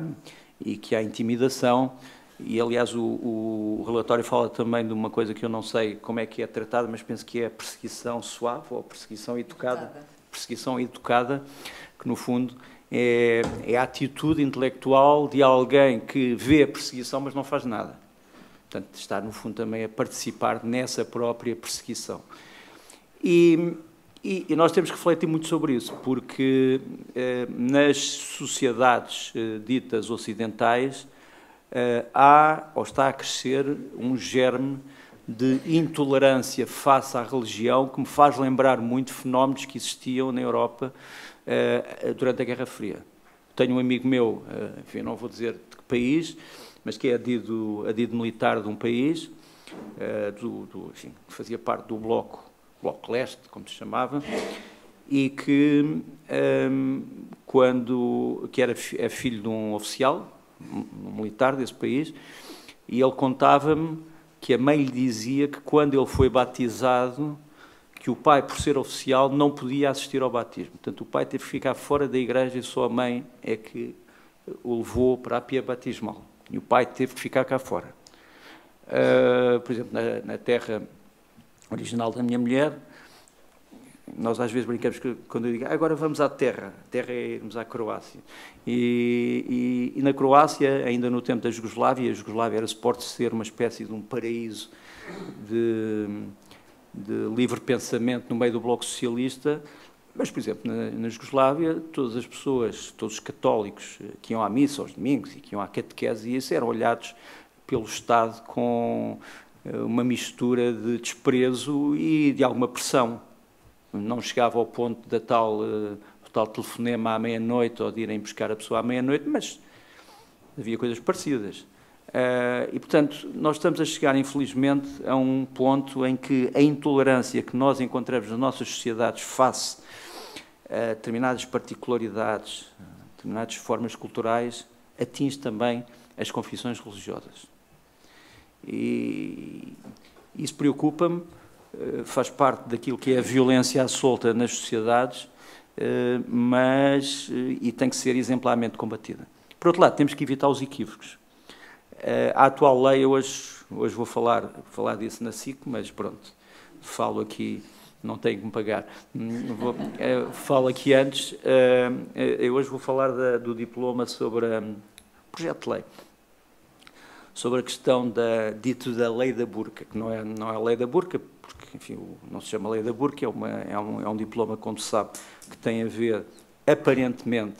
intimidação, e aliás o relatório fala também de uma coisa que eu não sei como é que é tratada, mas penso que é a perseguição suave ou perseguição educada. Perseguição educada, que no fundo é a atitude intelectual de alguém que vê a perseguição mas não faz nada. Portanto, está no fundo também a participar nessa própria perseguição. E nós temos que refletir muito sobre isso, porque nas sociedades ditas ocidentais há, ou está a crescer, um germe de intolerância face à religião que me faz lembrar muito fenómenos que existiam na Europa durante a Guerra Fria. Tenho um amigo meu, enfim, não vou dizer de que país, mas que é adido militar de um país, enfim, que fazia parte do Bloco Leste, como se chamava, e que é filho de um oficial, um militar desse país, e ele contava-me que a mãe lhe dizia que quando ele foi batizado, que o pai, por ser oficial, não podia assistir ao batismo. Portanto, o pai teve que ficar fora da igreja e só a mãe é que o levou para a pia batismal. E o pai teve que ficar cá fora. Por exemplo, na terra original da minha mulher, nós às vezes brincamos que quando eu digo agora vamos à terra, a terra é irmos à Croácia. E na Croácia, ainda no tempo da Jugoslávia, a Jugoslávia era suposto ser uma espécie de um paraíso de livre pensamento no meio do Bloco Socialista, mas, por exemplo, na Jugoslávia, todas as pessoas, todos os católicos que iam à missa aos domingos e que iam à catequese, e isso eram olhados pelo Estado com uma mistura de desprezo e de alguma pressão. Não chegava ao ponto do tal telefonema à meia-noite ou de irem buscar a pessoa à meia-noite, mas havia coisas parecidas. E, portanto, nós estamos a chegar, infelizmente, a um ponto em que a intolerância que nós encontramos nas nossas sociedades face a determinadas particularidades, determinadas formas culturais, atinge também as confissões religiosas. E isso preocupa-me, faz parte daquilo que é a violência à solta nas sociedades, e tem que ser exemplarmente combatida. Por outro lado, temos que evitar os equívocos. A atual lei, hoje vou falar disso na SIC, mas pronto, falo aqui, não tenho que me pagar. Falo aqui antes, eu hoje vou falar do diploma sobre o projeto de lei, sobre a questão da lei da burca, que não é a lei da burca, porque, enfim, não se chama lei da burca, é um diploma, como se sabe, que tem a ver, aparentemente,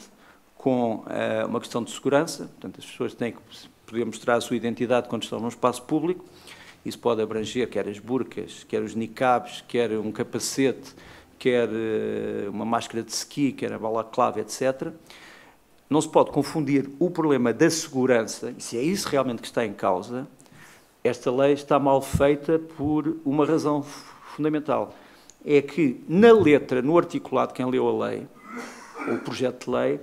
com uma questão de segurança. Portanto, as pessoas têm que poder mostrar a sua identidade quando estão num espaço público. Isso pode abranger quer as burcas, quer os niqabs, quer um capacete, quer uma máscara de ski, quer a balaclava, etc. Não se pode confundir o problema da segurança, e se é isso realmente que está em causa, esta lei está mal feita por uma razão fundamental. É que na letra, no articulado, quem leu a lei, o projeto de lei,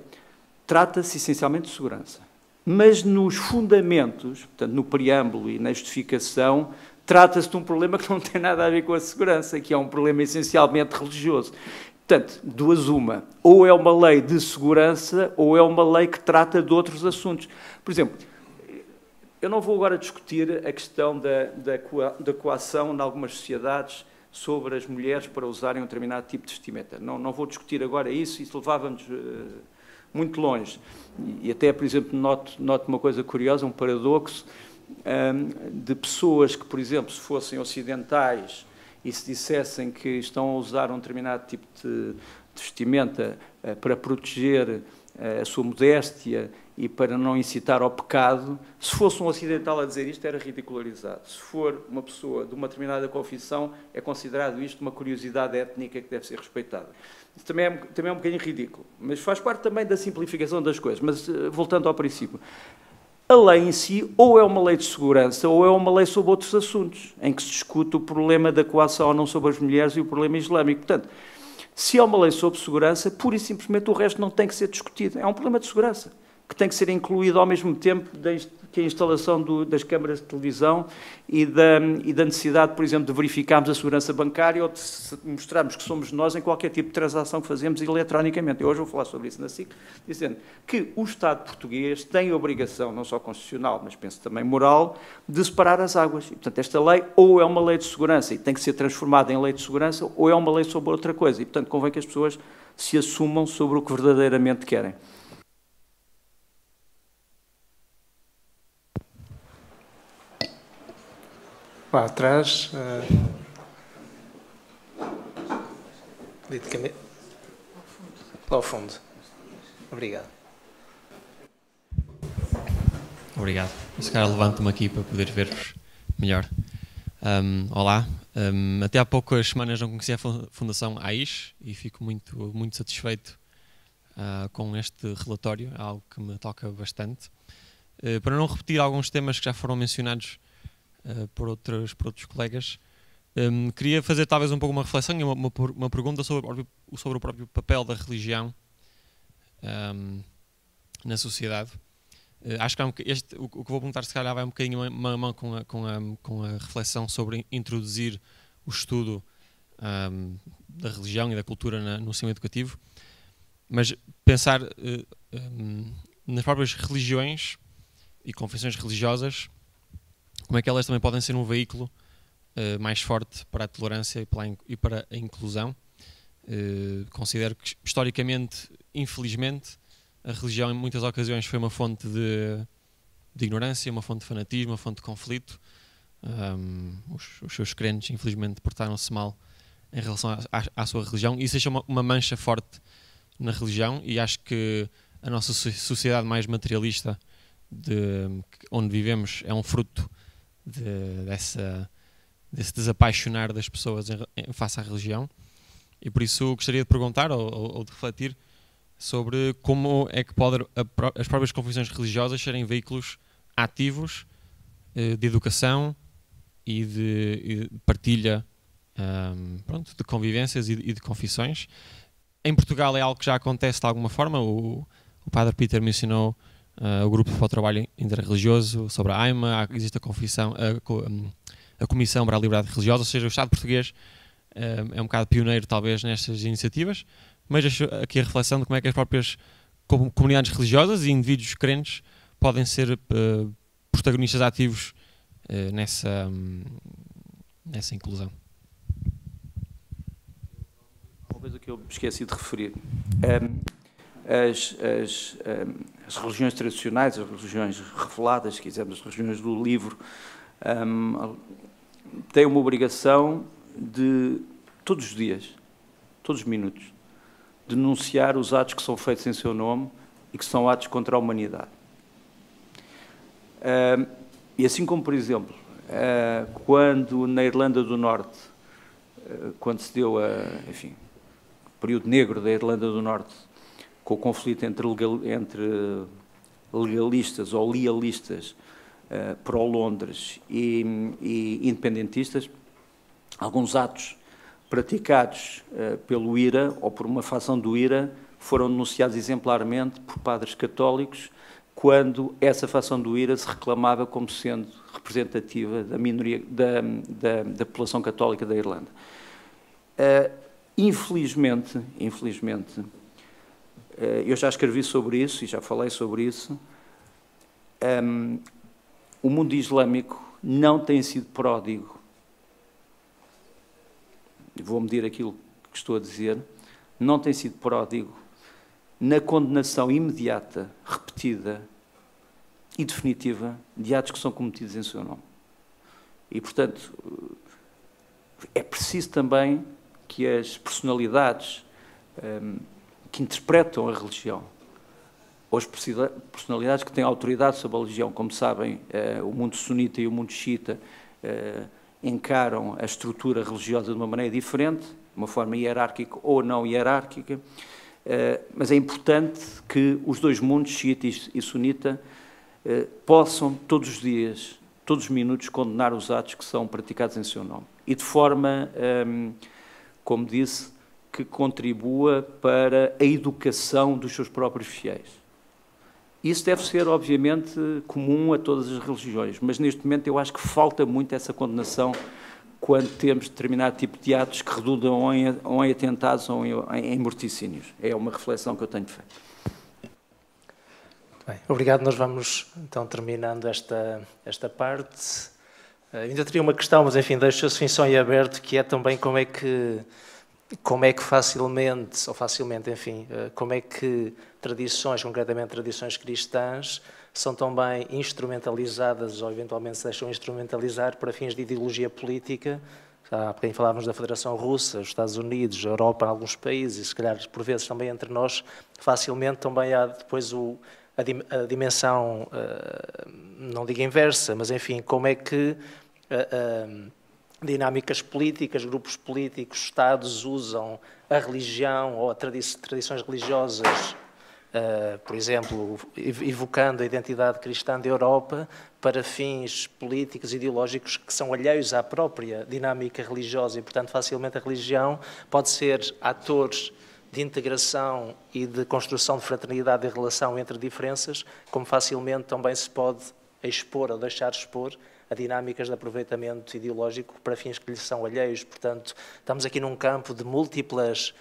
trata-se essencialmente de segurança. Mas nos fundamentos, portanto, no preâmbulo e na justificação, trata-se de um problema que não tem nada a ver com a segurança, que é um problema essencialmente religioso. Portanto, duas uma. Ou é uma lei de segurança, ou é uma lei que trata de outros assuntos. Por exemplo, eu não vou agora discutir a questão da coação em algumas sociedades sobre as mulheres para usarem um determinado tipo de vestimenta. Não vou discutir agora isso levava-nos muito longe. E até, por exemplo, noto uma coisa curiosa, um paradoxo, de pessoas que, por exemplo, se fossem ocidentais e se dissessem que estão a usar um determinado tipo de vestimenta para proteger a sua modéstia e para não incitar ao pecado, se fosse um ocidental a dizer isto, era ridicularizado. Se for uma pessoa de uma determinada confissão, é considerado isto uma curiosidade étnica que deve ser respeitada. Isso também é um bocadinho ridículo, mas faz parte também da simplificação das coisas. Mas, voltando ao princípio, a lei em si ou é uma lei de segurança ou é uma lei sobre outros assuntos, em que se discute o problema da coação ou não sobre as mulheres e o problema islâmico. Portanto, se é uma lei sobre segurança, pura e simplesmente o resto não tem que ser discutido. É um problema de segurança. que tem que ser incluído ao mesmo tempo que a instalação das câmaras de televisão e da necessidade, por exemplo, de verificarmos a segurança bancária ou de mostrarmos que somos nós em qualquer tipo de transação que fazemos eletronicamente. Eu hoje vou falar sobre isso na SIC, dizendo que o Estado português tem a obrigação, não só constitucional, mas penso também moral, de separar as águas. E, portanto, esta lei ou é uma lei de segurança e tem que ser transformada em lei de segurança, ou é uma lei sobre outra coisa. E, portanto, convém que as pessoas se assumam sobre o que verdadeiramente querem. Lá atrás, lá ao fundo. Obrigado. Obrigado. Se calhar levanto-me aqui para poder ver-vos melhor. Olá. Até há poucas semanas não conhecia a Fundação AIS e fico muito satisfeito com este relatório, é algo que me toca bastante. Para não repetir alguns temas que já foram mencionados por outros colegas, queria fazer talvez um pouco uma reflexão e uma pergunta sobre o próprio papel da religião na sociedade. Acho que o que vou perguntar se calhar vai um bocadinho mão com a reflexão sobre introduzir o estudo da religião e da cultura no sistema educativo, mas pensar nas próprias religiões e confissões religiosas, como é que elas também podem ser um veículo mais forte para a tolerância e para a inclusão. Considero que, historicamente, infelizmente, a religião em muitas ocasiões foi uma fonte de ignorância, uma fonte de fanatismo, uma fonte de conflito. Os seus crentes, infelizmente, portaram-se mal em relação à sua religião. Isso deixa uma mancha forte na religião, e acho que a nossa sociedade mais materialista onde vivemos é um fruto desse desapaixonar das pessoas em face à religião. E por isso gostaria de perguntar ou de refletir sobre como é que podem as próprias confissões religiosas serem veículos ativos de educação e de partilha de convivências e de confissões. Em Portugal é algo que já acontece de alguma forma. O Padre Peter mencionou o Grupo para o Trabalho Interreligioso sobre a AIMA, existe a Comissão para a Liberdade Religiosa, ou seja, o Estado português é um bocado pioneiro talvez nestas iniciativas, mas deixo aqui a reflexão de como é que as próprias comunidades religiosas e indivíduos crentes podem ser protagonistas ativos nessa inclusão. Uma coisa que eu esqueci de referir. As religiões tradicionais, as religiões reveladas, se quisermos, as religiões do livro, têm uma obrigação de, todos os dias, todos os minutos, denunciar os atos que são feitos em seu nome e que são atos contra a humanidade. E assim como, por exemplo, quando na Irlanda do Norte, quando se deu o período negro da Irlanda do Norte, com o conflito entre legalistas ou lealistas pró-Londres e independentistas, alguns atos praticados pelo IRA ou por uma facção do IRA foram denunciados exemplarmente por padres católicos quando essa facção do IRA se reclamava como sendo representativa da minoria da população católica da Irlanda. Infelizmente, eu já escrevi sobre isso e já falei sobre isso, o mundo islâmico não tem sido pródigo, vou medir aquilo que estou a dizer, não tem sido pródigo na condenação imediata, repetida e definitiva de atos que são cometidos em seu nome. E, portanto, é preciso também que as personalidades que interpretam a religião, ou as personalidades que têm autoridade sobre a religião, como sabem, o mundo sunita e o mundo xiita encaram a estrutura religiosa de uma maneira diferente, de uma forma hierárquica ou não hierárquica, mas é importante que os dois mundos, xiita e sunita, possam todos os dias, todos os minutos, condenar os atos que são praticados em seu nome. E de forma, como disse, que contribua para a educação dos seus próprios fiéis. Isso deve ser, obviamente, comum a todas as religiões, mas neste momento eu acho que falta muito essa condenação quando temos determinado tipo de atos que redundam ou em atentados ou em morticínios. É uma reflexão que eu tenho feito. Bem, obrigado. Nós vamos, então, terminando esta parte. Ainda teria uma questão, mas, enfim, deixo assim só em aberto, que é também como é que facilmente, enfim, como é que tradições, concretamente tradições cristãs, são também instrumentalizadas ou eventualmente se deixam instrumentalizar para fins de ideologia política. Há bocadinho falávamos da Federação Russa, os Estados Unidos, a Europa, em alguns países, e se calhar por vezes também entre nós, facilmente também há depois a dimensão, não digo inversa, mas enfim, como é que dinâmicas políticas, grupos políticos, Estados usam a religião ou tradições religiosas, por exemplo, evocando a identidade cristã da Europa para fins políticos, ideológicos que são alheios à própria dinâmica religiosa e, portanto, facilmente a religião pode ser atores de integração e de construção de fraternidade e relação entre diferenças, como facilmente também se pode expor ou deixar expor a dinâmicas de aproveitamento ideológico para fins que lhes são alheios. Portanto, estamos aqui num campo de múltiplas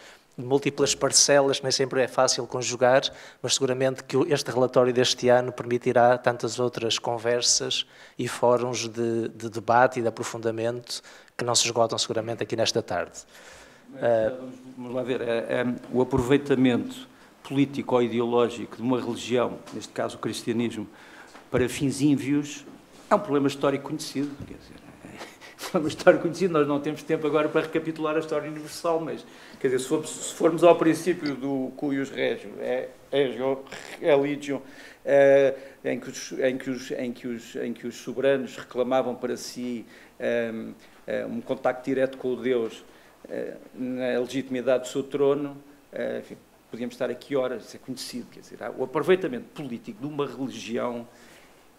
parcelas, que nem sempre é fácil conjugar, mas seguramente que este relatório deste ano permitirá tantas outras conversas e fóruns de debate e de aprofundamento que não se esgotam seguramente aqui nesta tarde. Vamos lá ver, o aproveitamento político ou ideológico de uma religião, neste caso o cristianismo, para fins ímpios, é um problema histórico conhecido, quer dizer, é um problema histórico conhecido, nós não temos tempo agora para recapitular a história universal, mas, quer dizer, se formos ao princípio do cuius regio, religio, em que os soberanos reclamavam para si um contacto direto com o Deus na legitimidade do seu trono, enfim, podíamos estar aqui horas, isso é conhecido, quer dizer, o aproveitamento político de uma religião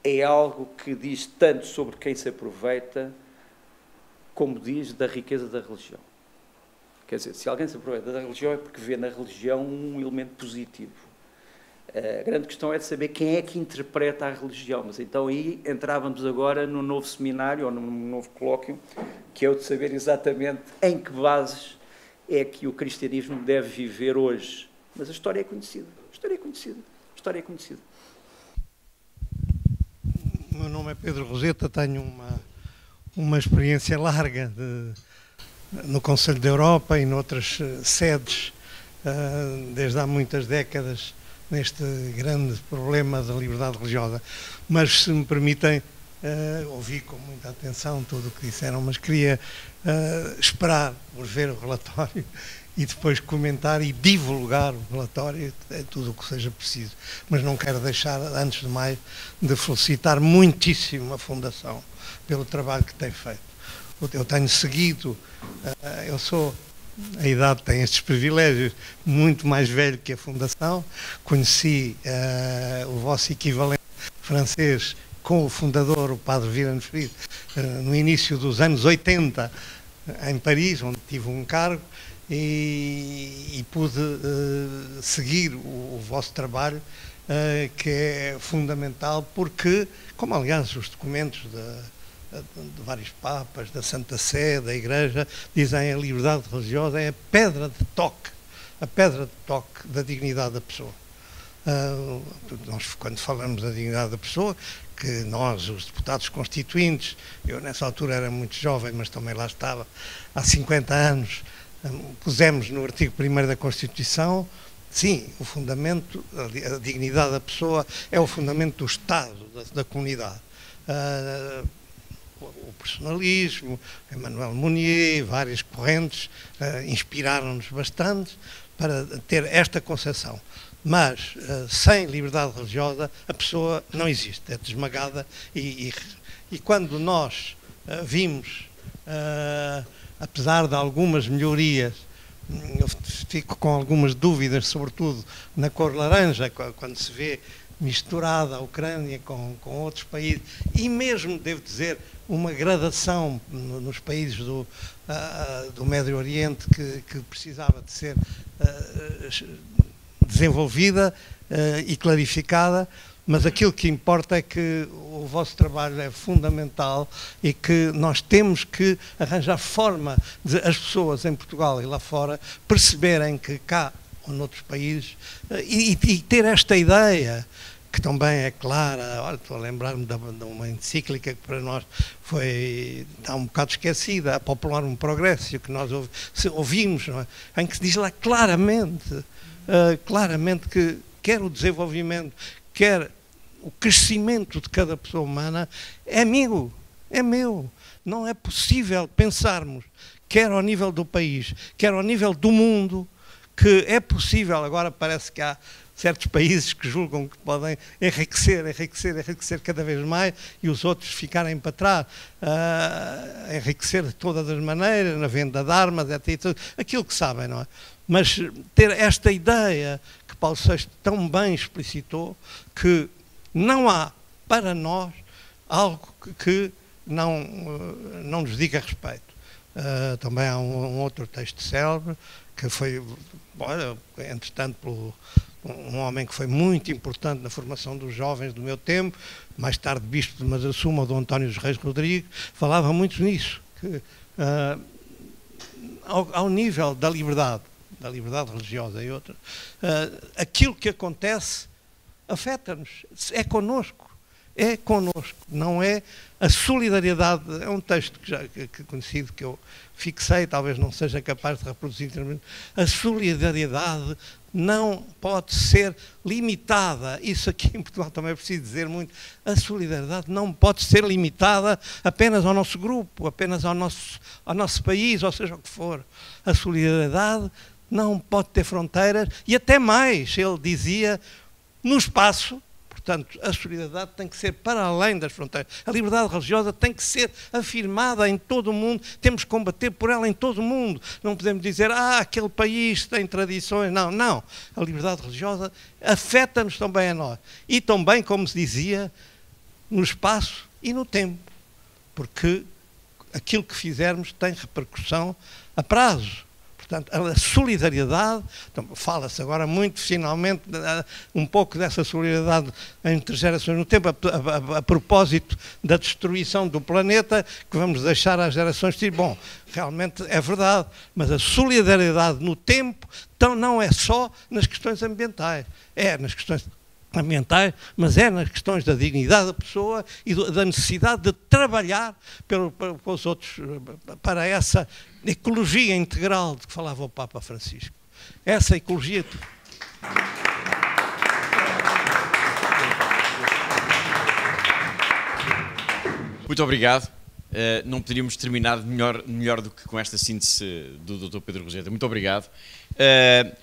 é algo que diz tanto sobre quem se aproveita, como diz da riqueza da religião. Quer dizer, se alguém se aproveita da religião é porque vê na religião um elemento positivo. A grande questão é de saber quem é que interpreta a religião, mas então aí entrávamos agora no novo seminário, ou no novo colóquio, que é o de saber exatamente em que bases é que o cristianismo deve viver hoje. Mas a história é conhecida. A história é conhecida. A história é conhecida. O meu nome é Pedro Roseta, tenho uma experiência larga no Conselho da Europa e noutras sedes, desde há muitas décadas, neste grande problema da liberdade religiosa. Mas, se me permitem, ouvi com muita atenção tudo o que disseram, mas queria esperar por ver o relatório e depois comentar e divulgar o relatório, tudo o que seja preciso. Mas não quero deixar, antes de mais, de felicitar muitíssimo a Fundação pelo trabalho que tem feito. Eu tenho seguido, a idade tem estes privilégios, muito mais velho que a Fundação, conheci o vosso equivalente francês com o fundador, o padre Virenfried, no início dos anos 80, em Paris, onde tive um cargo, e pude seguir o vosso trabalho, que é fundamental, porque, como aliás os documentos de vários papas, da Santa Sé, da Igreja, dizem a liberdade religiosa é a pedra de toque da dignidade da pessoa. Nós, quando falamos da dignidade da pessoa, que nós, os deputados constituintes, eu nessa altura era muito jovem, mas também lá estava, há 50 anos, pusemos no artigo 1º da Constituição, sim, o fundamento, a dignidade da pessoa é o fundamento do Estado, da comunidade. O personalismo, Emmanuel Mounier, várias correntes inspiraram-nos bastante para ter esta concepção. Mas, sem liberdade religiosa, a pessoa não existe, é desmagada e quando nós vimos, apesar de algumas melhorias, eu fico com algumas dúvidas, sobretudo na cor laranja, quando se vê misturada a Ucrânia com outros países, e mesmo, devo dizer, uma gradação nos países do Médio Oriente que precisava de ser desenvolvida e clarificada, mas aquilo que importa é que o vosso trabalho é fundamental e que nós temos que arranjar forma de as pessoas em Portugal e lá fora perceberem que cá ou noutros países e ter esta ideia que também é clara. Olha, estou a lembrar-me de uma encíclica que para nós está um bocado esquecida, a Popularum Progressio, que nós ouvimos, não é? Em que se diz lá claramente que quer o desenvolvimento, quer o crescimento de cada pessoa humana é meu. Não é possível pensarmos, quer ao nível do país, quer ao nível do mundo, que é possível. Agora parece que há certos países que julgam que podem enriquecer cada vez mais e os outros ficarem para trás, enriquecer de todas as maneiras, na venda de armas, etc. Aquilo que sabem, não é? Mas ter esta ideia que Paulo VI tão bem explicitou, que não há para nós algo que não nos diga respeito. Também há um outro texto célebre que foi, entretanto, um homem que foi muito importante na formação dos jovens do meu tempo, mais tarde bispo de Mazassuma, Dom António dos Reis Rodrigues, falava muito nisso, que ao nível da liberdade religiosa e outra, aquilo que acontece afeta-nos, é connosco, não é a solidariedade. É um texto que conhecido, que eu fixei, talvez não seja capaz de reproduzir. A solidariedade não pode ser limitada. Isso aqui em Portugal também é preciso dizer muito. A solidariedade não pode ser limitada apenas ao nosso grupo, apenas ao nosso país, ou seja o que for. A solidariedade não pode ter fronteiras e até mais, ele dizia, no espaço. Portanto, a solidariedade tem que ser para além das fronteiras. A liberdade religiosa tem que ser afirmada em todo o mundo. Temos que combater por ela em todo o mundo. Não podemos dizer, aquele país tem tradições. Não. A liberdade religiosa afeta-nos também a nós. E também, como se dizia, no espaço e no tempo. Porque aquilo que fizermos tem repercussão a prazo. Portanto, a solidariedade, então, fala-se agora muito, finalmente, um pouco dessa solidariedade entre gerações no tempo, a propósito da destruição do planeta, que vamos deixar às gerações. Bom, realmente é verdade, mas a solidariedade no tempo então, não é só nas questões ambientais, é nas questões ambientais, mas é nas questões da dignidade da pessoa e da necessidade de trabalhar pelos outros, para essa ecologia integral de que falava o Papa Francisco. Essa ecologia... Muito obrigado. Não poderíamos terminar melhor do que com esta síntese do Dr. Pedro Roseta. Muito obrigado.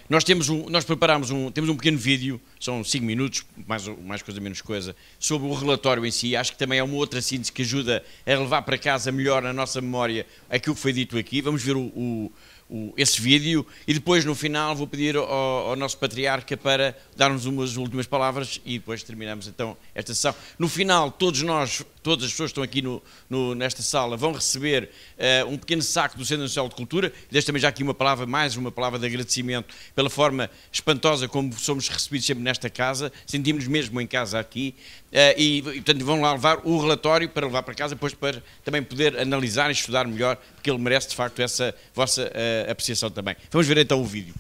Nós preparámos temos um pequeno vídeo, são 5 minutos, mais coisa menos coisa, sobre o relatório em si. Acho que também é uma outra síntese que ajuda a levar para casa melhor na nossa memória aquilo que foi dito aqui. Vamos ver esse vídeo e depois no final vou pedir ao nosso patriarca para dar-nos umas últimas palavras e depois terminamos então esta sessão. No final todas as pessoas que estão aqui nesta sala vão receber um pequeno saco do Centro Nacional de Cultura. Deixo também já aqui mais uma palavra de agradecimento pela forma espantosa como somos recebidos sempre nesta casa, sentimos-nos mesmo em casa aqui e portanto vão lá levar o relatório para levar para casa, depois para também poder analisar e estudar melhor, porque ele merece de facto essa vossa apreciação também. Vamos ver então o vídeo.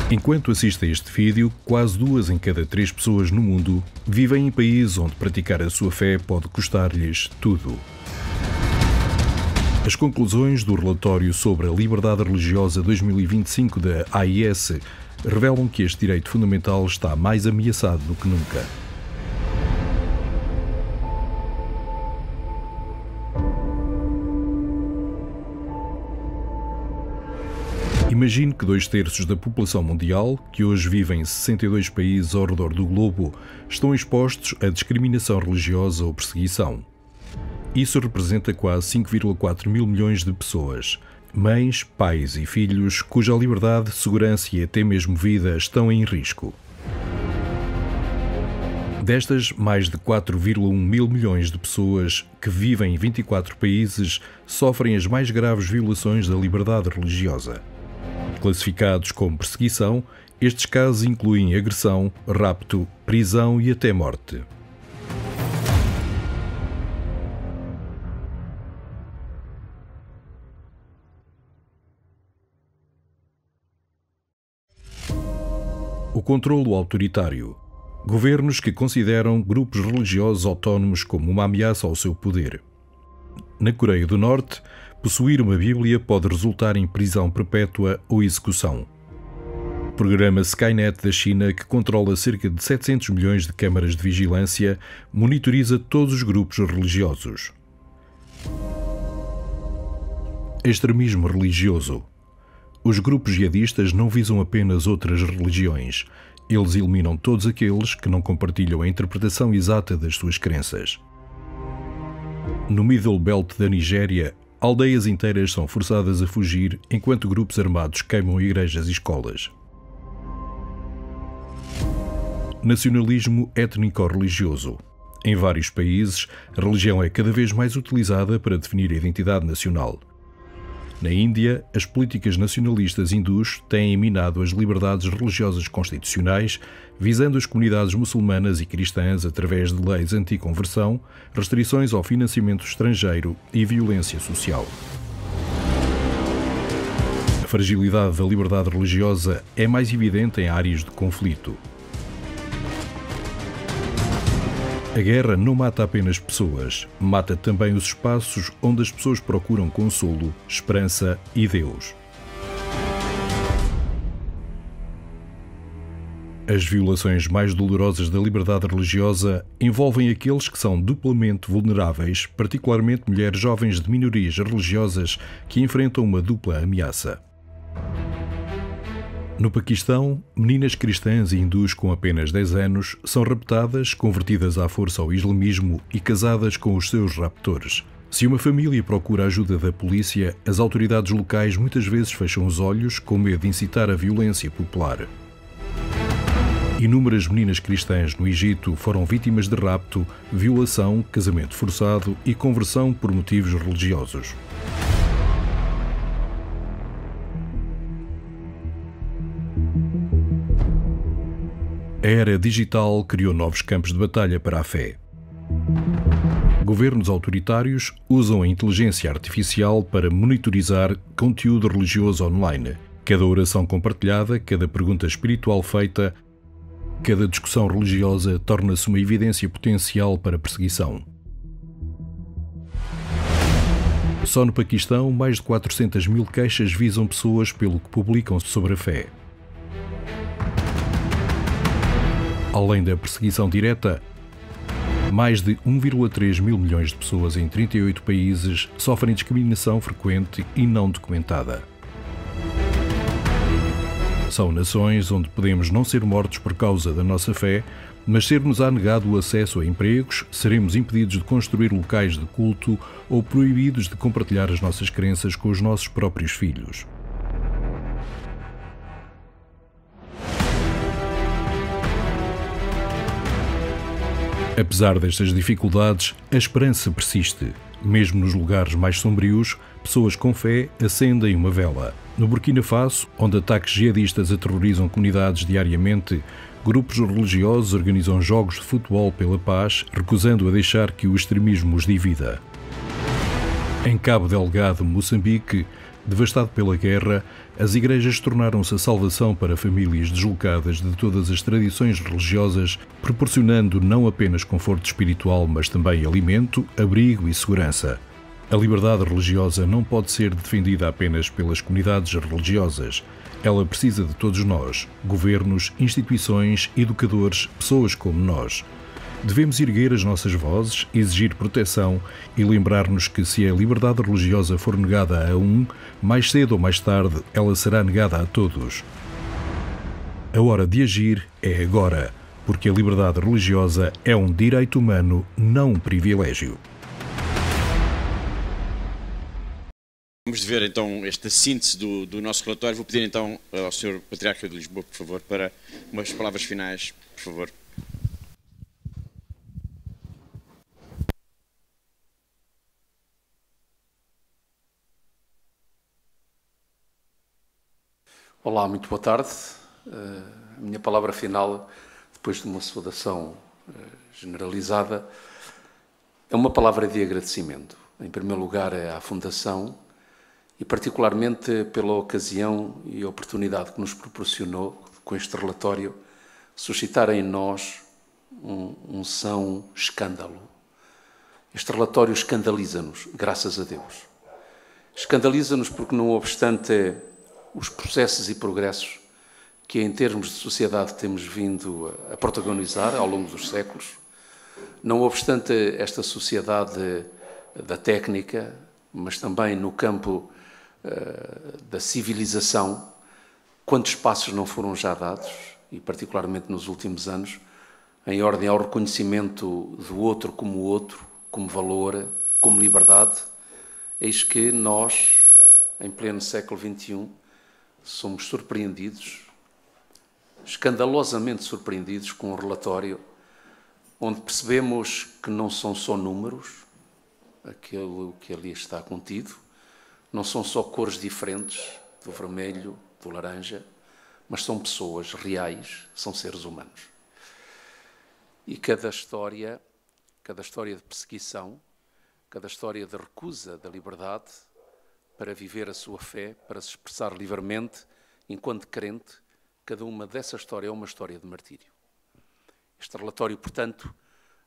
Enquanto assiste a este vídeo, quase 2 em cada 3 pessoas no mundo vivem em países onde praticar a sua fé pode custar-lhes tudo. As conclusões do relatório sobre a liberdade religiosa 2025 da AIS revelam que este direito fundamental está mais ameaçado do que nunca. Imagine que 2/3 da população mundial, que hoje vive em 62 países ao redor do globo, estão expostos a discriminação religiosa ou perseguição. Isso representa quase 5,4 mil milhões de pessoas, mães, pais e filhos, cuja liberdade, segurança e até mesmo vida estão em risco. Destas, mais de 4,1 mil milhões de pessoas que vivem em 24 países sofrem as mais graves violações da liberdade religiosa. Classificados como perseguição, estes casos incluem agressão, rapto, prisão e até morte. O controlo autoritário. Governos que consideram grupos religiosos autónomos como uma ameaça ao seu poder. Na Coreia do Norte, possuir uma Bíblia pode resultar em prisão perpétua ou execução. O programa Skynet da China, que controla cerca de 700 milhões de câmaras de vigilância, monitoriza todos os grupos religiosos. Extremismo religioso. Os grupos jihadistas não visam apenas outras religiões. Eles eliminam todos aqueles que não compartilham a interpretação exata das suas crenças. No Middle Belt da Nigéria, aldeias inteiras são forçadas a fugir enquanto grupos armados queimam igrejas e escolas. Nacionalismo étnico-religioso. Em vários países, a religião é cada vez mais utilizada para definir a identidade nacional. Na Índia, as políticas nacionalistas hindus têm minado as liberdades religiosas constitucionais, visando as comunidades muçulmanas e cristãs através de leis anti-conversão, restrições ao financiamento estrangeiro e violência social. A fragilidade da liberdade religiosa é mais evidente em áreas de conflito. A guerra não mata apenas pessoas, mata também os espaços onde as pessoas procuram consolo, esperança e Deus. As violações mais dolorosas da liberdade religiosa envolvem aqueles que são duplamente vulneráveis, particularmente mulheres jovens de minorias religiosas que enfrentam uma dupla ameaça. No Paquistão, meninas cristãs e hindus com apenas 10 anos são raptadas, convertidas à força ao islamismo e casadas com os seus raptores. Se uma família procura ajuda da polícia, as autoridades locais muitas vezes fecham os olhos com medo de incitar a violência popular. Inúmeras meninas cristãs no Egito foram vítimas de rapto, violação, casamento forçado e conversão por motivos religiosos. A era digital criou novos campos de batalha para a fé. Governos autoritários usam a inteligência artificial para monitorizar conteúdo religioso online. Cada oração compartilhada, cada pergunta espiritual feita, cada discussão religiosa torna-se uma evidência potencial para perseguição. Só no Paquistão, mais de 400 mil queixas visam pessoas pelo que publicam sobre a fé. Além da perseguição direta, mais de 1,3 mil milhões de pessoas em 38 países sofrem discriminação frequente e não documentada. São nações onde podemos não ser mortos por causa da nossa fé, mas ser-nos-á negado o acesso a empregos, seremos impedidos de construir locais de culto ou proibidos de compartilhar as nossas crenças com os nossos próprios filhos. Apesar destas dificuldades, a esperança persiste. Mesmo nos lugares mais sombrios, pessoas com fé acendem uma vela. No Burkina Faso, onde ataques jihadistas aterrorizam comunidades diariamente, grupos religiosos organizam jogos de futebol pela paz, recusando a deixar que o extremismo os divida. Em Cabo Delgado, Moçambique, devastado pela guerra, as igrejas tornaram-se a salvação para famílias deslocadas de todas as tradições religiosas, proporcionando não apenas conforto espiritual, mas também alimento, abrigo e segurança. A liberdade religiosa não pode ser defendida apenas pelas comunidades religiosas. Ela precisa de todos nós, governos, instituições, educadores, pessoas como nós. Devemos erguer as nossas vozes, exigir proteção e lembrar-nos que se a liberdade religiosa for negada a um, mais cedo ou mais tarde ela será negada a todos. A hora de agir é agora, porque a liberdade religiosa é um direito humano, não um privilégio. Vamos ver então esta síntese do nosso relatório. Vou pedir então ao Sr. Patriarca de Lisboa, por favor, para umas palavras finais, por favor. Olá, muito boa tarde. A minha palavra final, depois de uma saudação generalizada, é uma palavra de agradecimento. Em primeiro lugar, à Fundação e particularmente pela ocasião e oportunidade que nos proporcionou, com este relatório, suscitar em nós um são escândalo. Este relatório escandaliza-nos, graças a Deus. Escandaliza-nos porque, não obstante os processos e progressos que, em termos de sociedade, temos vindo a protagonizar ao longo dos séculos, não obstante esta sociedade da técnica, mas também no campo da civilização, quantos passos não foram já dados, e particularmente nos últimos anos, em ordem ao reconhecimento do outro, como valor, como liberdade, eis que nós, em pleno século XXI, somos surpreendidos, escandalosamente surpreendidos, com um relatório onde percebemos que não são só números, aquilo que ali está contido, não são só cores diferentes, do vermelho, do laranja, mas são pessoas reais, são seres humanos. E cada história de perseguição, cada história de recusa da liberdade para viver a sua fé, para se expressar livremente, enquanto crente, cada uma dessa história é uma história de martírio. Este relatório, portanto,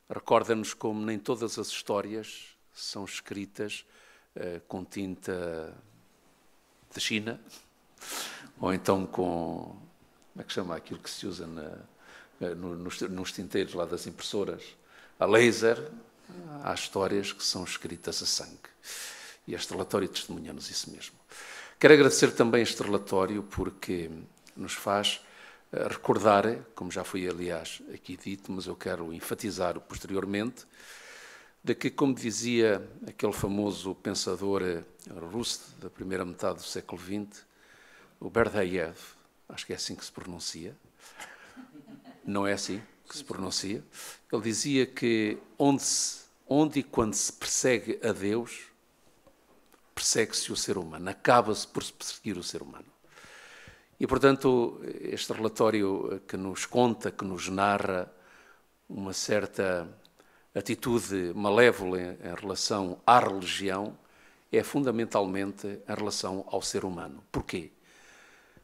recorda-nos como nem todas as histórias são escritas com tinta de China, ou então com, como é que chama aquilo que se usa nos tinteiros lá das impressoras, a laser. Há histórias que são escritas a sangue. E este relatório testemunha-nos isso mesmo. Quero agradecer também este relatório porque nos faz recordar, como já foi aliás aqui dito, mas eu quero enfatizar posteriormente, de que, como dizia aquele famoso pensador russo da primeira metade do século XX, o Berdayev, acho que é assim que se pronuncia, não é assim que se pronuncia, ele dizia que onde e quando se persegue a Deus, persegue-se o ser humano, acaba-se por se perseguir o ser humano. E, portanto, este relatório que nos conta, que nos narra uma certa atitude malévola em relação à religião, é fundamentalmente em relação ao ser humano. Porquê?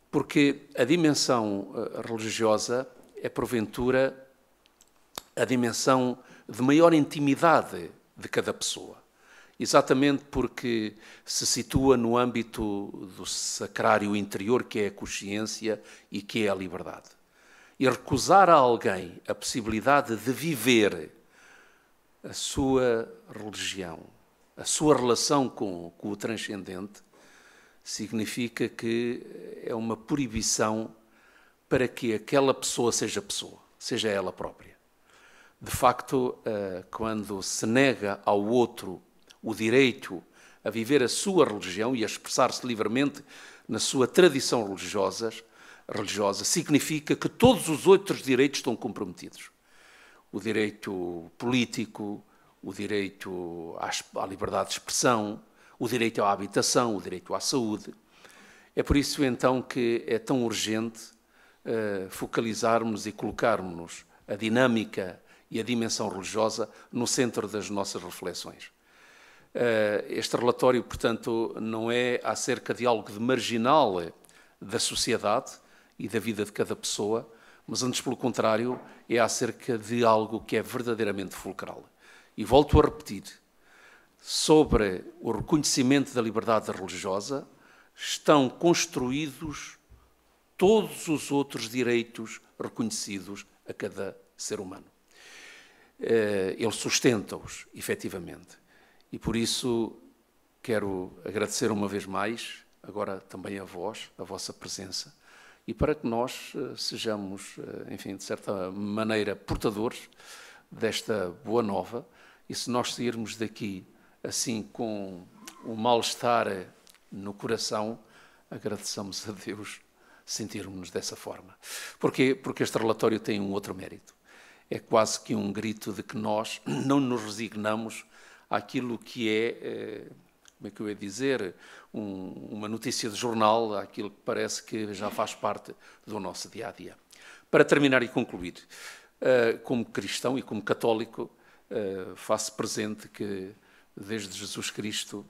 Porque a dimensão religiosa é, porventura, a dimensão de maior intimidade de cada pessoa. Exatamente porque se situa no âmbito do sacrário interior, que é a consciência e que é a liberdade. E recusar a alguém a possibilidade de viver a sua religião, a sua relação com o transcendente, significa que é uma proibição para que aquela pessoa, seja ela própria. De facto, quando se nega ao outro o direito a viver a sua religião e a expressar-se livremente na sua tradição religiosa, significa que todos os outros direitos estão comprometidos. O direito político, o direito à liberdade de expressão, o direito à habitação, o direito à saúde. É por isso, então, que é tão urgente focalizarmos e colocarmos a dinâmica e a dimensão religiosa no centro das nossas reflexões. Este relatório, portanto, não é acerca de algo de marginal da sociedade e da vida de cada pessoa, mas antes, pelo contrário, é acerca de algo que é verdadeiramente fulcral. E volto a repetir, sobre o reconhecimento da liberdade religiosa estão construídos todos os outros direitos reconhecidos a cada ser humano. Ele sustenta-os, efetivamente. E por isso quero agradecer uma vez mais, agora também a vós, a vossa presença, e para que nós sejamos, enfim, de certa maneira, portadores desta boa nova, e se nós sairmos daqui assim com um mal-estar no coração, agradeçamos a Deus sentirmos-nos dessa forma. Porquê? Porque este relatório tem um outro mérito. É quase que um grito de que nós não nos resignamos àquilo que é como é que eu ia dizer, uma notícia de jornal, aquilo que parece que já faz parte do nosso dia-a-dia. Para terminar e concluir, como cristão e como católico, faço presente que, desde Jesus Cristo,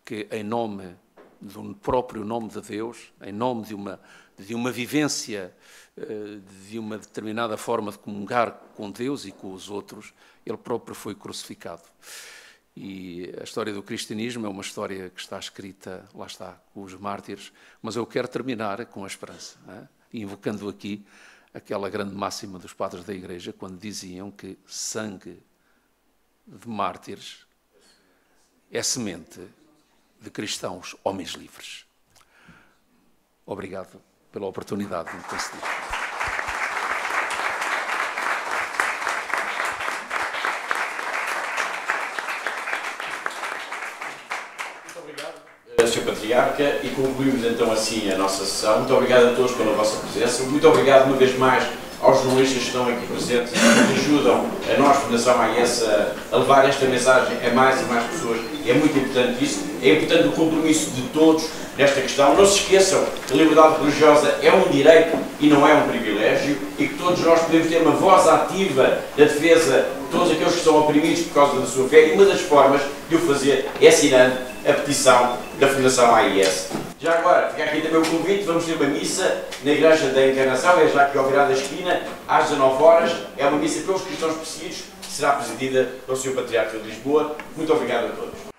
que em nome do próprio nome de Deus, em nome de uma vivência, de uma determinada forma de comungar com Deus e com os outros, ele próprio foi crucificado. E a história do cristianismo é uma história que está escrita, lá está, com os mártires, mas eu quero terminar com a esperança, invocando aqui aquela grande máxima dos padres da Igreja, quando diziam que sangue de mártires é semente de cristãos homens livres. Obrigado pela oportunidade de me conceder. Sr. Patriarca, e concluímos então assim a nossa sessão. Muito obrigado a todos pela vossa presença. Muito obrigado uma vez mais aos jornalistas que estão aqui presentes e que ajudam a nós, Fundação AIS, a levar esta mensagem a mais e mais pessoas. É muito importante isso. É importante o compromisso de todos nesta questão. Não se esqueçam que a liberdade religiosa é um direito e não é um privilégio, e que todos nós podemos ter uma voz ativa na defesa de todos aqueles que são oprimidos por causa da sua fé, e uma das formas de o fazer é assinando a petição da Fundação AIS. Já agora, fica aqui também o convite, vamos ter uma missa na Igreja da Encarnação, é já aqui ao virar da esquina, às 19 horas, é uma missa pelos cristãos perseguidos, que será presidida pelo Sr. Patriarca de Lisboa. Muito obrigado a todos.